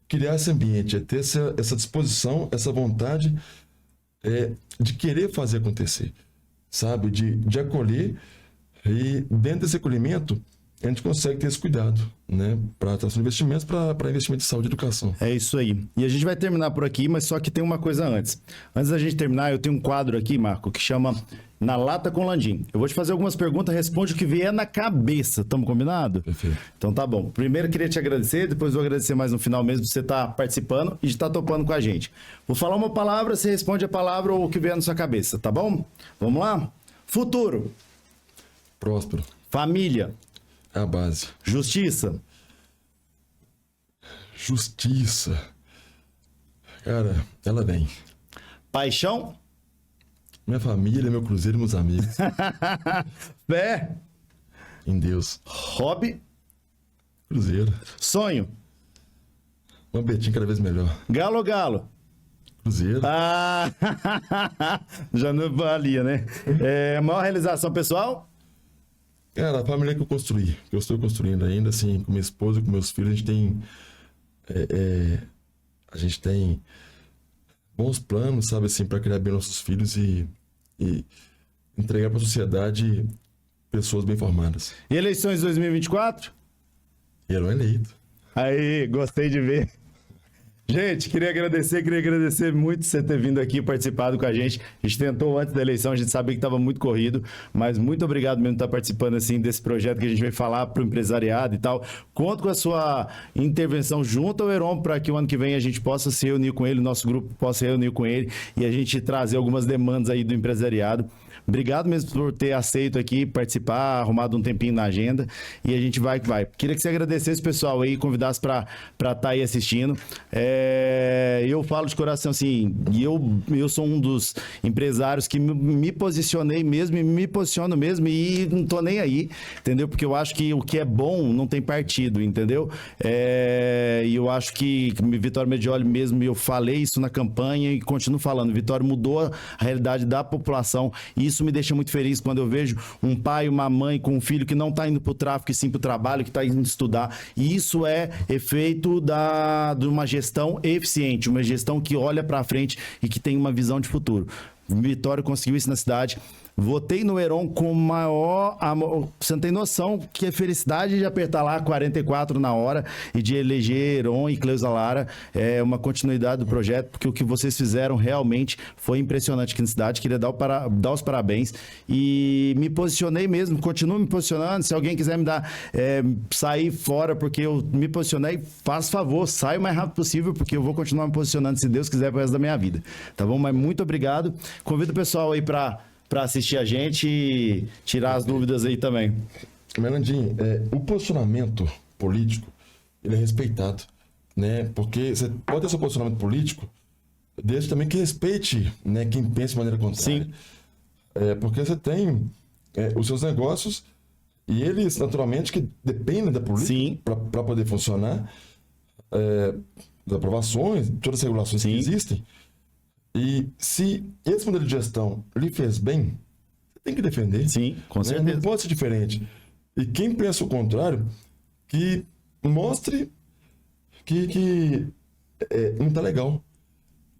criar esse ambiente, é ter essa disposição, essa vontade de querer fazer acontecer, sabe? De acolher, e dentro desse acolhimento a gente consegue ter esse cuidado, né? Para atração de investimentos, para investimento de saúde e educação. é isso aí. E a gente vai terminar por aqui, mas só que tem uma coisa antes. Antes da gente terminar, eu tenho um quadro aqui, Marco, que chama Na Lata com Landim. Eu vou te fazer algumas perguntas, responde o que vier na cabeça. Tamo combinado? Perfeito. Então tá bom. Primeiro queria te agradecer, depois vou agradecer mais no final mesmo por você estar participando e de estar topando com a gente. Vou falar uma palavra, você responde a palavra ou o que vier na sua cabeça, tá bom? Vamos lá? Futuro. Próspero. Família. É a base. Justiça. Justiça. Cara, ela vem. Paixão. Minha família, meu cruzeiro e meus amigos. Fé. Em Deus. Hobby. Cruzeiro. Sonho. Uma Betim cada vez melhor. Galo ou galo? Cruzeiro. Ah, já não valia, né? Maior realização pessoal? Cara, a família que eu construí, que eu estou construindo ainda, assim, com minha esposa, com meus filhos, a gente tem bons planos, sabe, assim, para criar bem nossos filhos e entregar para a sociedade pessoas bem formadas. E eleições 2024? E eram eleito. Aí, gostei de ver. Gente, queria agradecer muito você ter vindo aqui participado com a gente. A gente tentou antes da eleição, a gente sabia que estava muito corrido, mas muito obrigado mesmo por estar participando assim desse projeto que a gente vai falar para o empresariado e tal. Conto com a sua intervenção junto ao Heron para que o ano que vem a gente possa se reunir com ele, nosso grupo possa se reunir com ele e a gente trazer algumas demandas aí do empresariado. Obrigado mesmo por ter aceito aqui, participar, arrumado um tempinho na agenda e a gente vai que vai. Queria que você agradecesse o pessoal aí, convidasse para estar aí assistindo. Eu falo de coração assim, eu sou um dos empresários que me posicionei mesmo e me posiciono mesmo e não tô nem aí, entendeu? Porque eu acho que o que é bom não tem partido, entendeu? E eu acho que Vitório Medioli mesmo, eu falei isso na campanha e continuo falando, Vitório mudou a realidade da população e isso me deixa muito feliz quando eu vejo um pai e uma mãe com um filho que não está indo para o tráfico e sim para o trabalho, que está indo estudar. E isso é efeito de uma gestão eficiente, uma gestão que olha para frente e que tem uma visão de futuro. Vitória conseguiu isso na cidade. Votei no Heron com maior amor. Você não tem noção que é felicidade de apertar lá 44 na hora e de eleger Heron e Cleusa Lara. É uma continuidade do projeto, porque o que vocês fizeram realmente foi impressionante aqui na cidade. Queria dar os parabéns. E me posicionei mesmo, continuo me posicionando. Se alguém quiser me dar, sair fora porque eu me posicionei, faz favor, sai o mais rápido possível, porque eu vou continuar me posicionando, se Deus quiser, pro resto da minha vida. Tá bom? Mas muito obrigado. Convido o pessoal aí para assistir a gente e tirar as dúvidas aí também. Melandinho, o posicionamento político, ele é respeitado, né? Porque você pode ter seu posicionamento político, desde também que respeite, né, quem pensa de maneira contrária. Sim. Porque você tem os seus negócios E eles, naturalmente, que dependem da política para poder funcionar, das aprovações, todas as regulações que existem. E se esse modelo de gestão lhe fez bem, você tem que defender. Sim, com certeza. Não pode ser diferente. E quem pensa o contrário, que mostre que não está legal.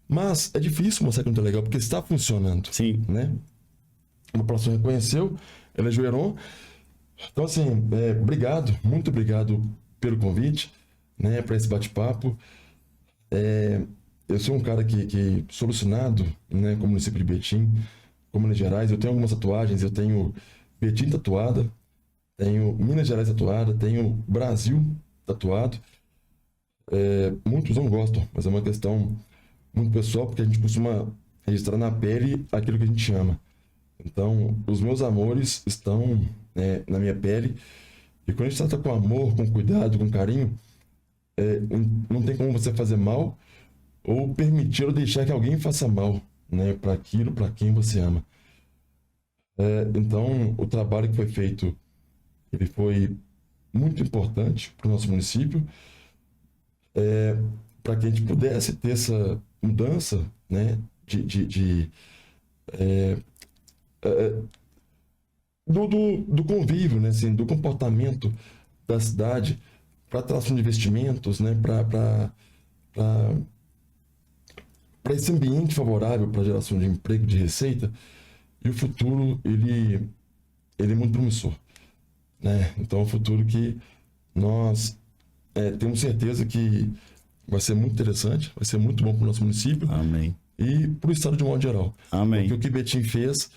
Mas é difícil mostrar que não está legal, porque está funcionando. Sim. Né? A população reconheceu, ela ajoelhou. Então, assim, obrigado, muito obrigado pelo convite, né, para esse bate-papo. Eu sou um cara que solucionado, né, como município de Betim, como Minas Gerais. Eu tenho algumas tatuagens, eu tenho Betim tatuada, tenho Minas Gerais tatuada, tenho Brasil tatuado. Muitos não gostam, mas é uma questão muito pessoal, porque a gente costuma registrar na pele aquilo que a gente ama. Então, os meus amores estão na minha pele. E quando a gente trata com amor, com cuidado, com carinho, não tem como você fazer mal ou permitir ou deixar que alguém faça mal, né, para aquilo, para quem você ama. Então, o trabalho que foi feito, ele foi muito importante para o nosso município, para que a gente pudesse ter essa mudança, né, do convívio, né, assim, do comportamento da cidade, para atração de investimentos, né, para esse ambiente favorável para a geração de emprego, de receita. E o futuro, ele é muito promissor, né? Então, é um futuro que nós temos certeza que vai ser muito interessante, vai ser muito bom para o nosso município. Amém. E para o estado de modo geral. Amém. Porque o que Betim fez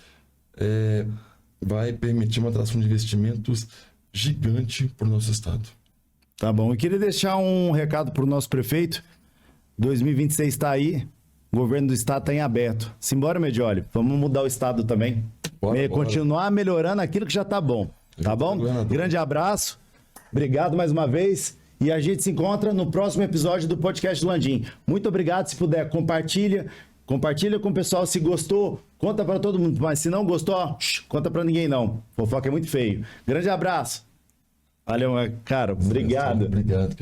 vai permitir uma atração de investimentos gigante para o nosso estado. Tá bom. Eu queria deixar um recado para o nosso prefeito. 2026 está aí, o governo do estado está em aberto. Simbora, Medioli, vamos mudar o estado também. Bora. Continuar melhorando aquilo que já tá bom. Tá bom? Grande abraço. Obrigado mais uma vez. E a gente se encontra no próximo episódio do Podcast do Landim. Muito obrigado. Se puder, compartilha com o pessoal. Se gostou, conta para todo mundo. Mas se não gostou, conta para ninguém não. Fofoca é muito feio. Grande abraço. Valeu, cara. Obrigado. Obrigado.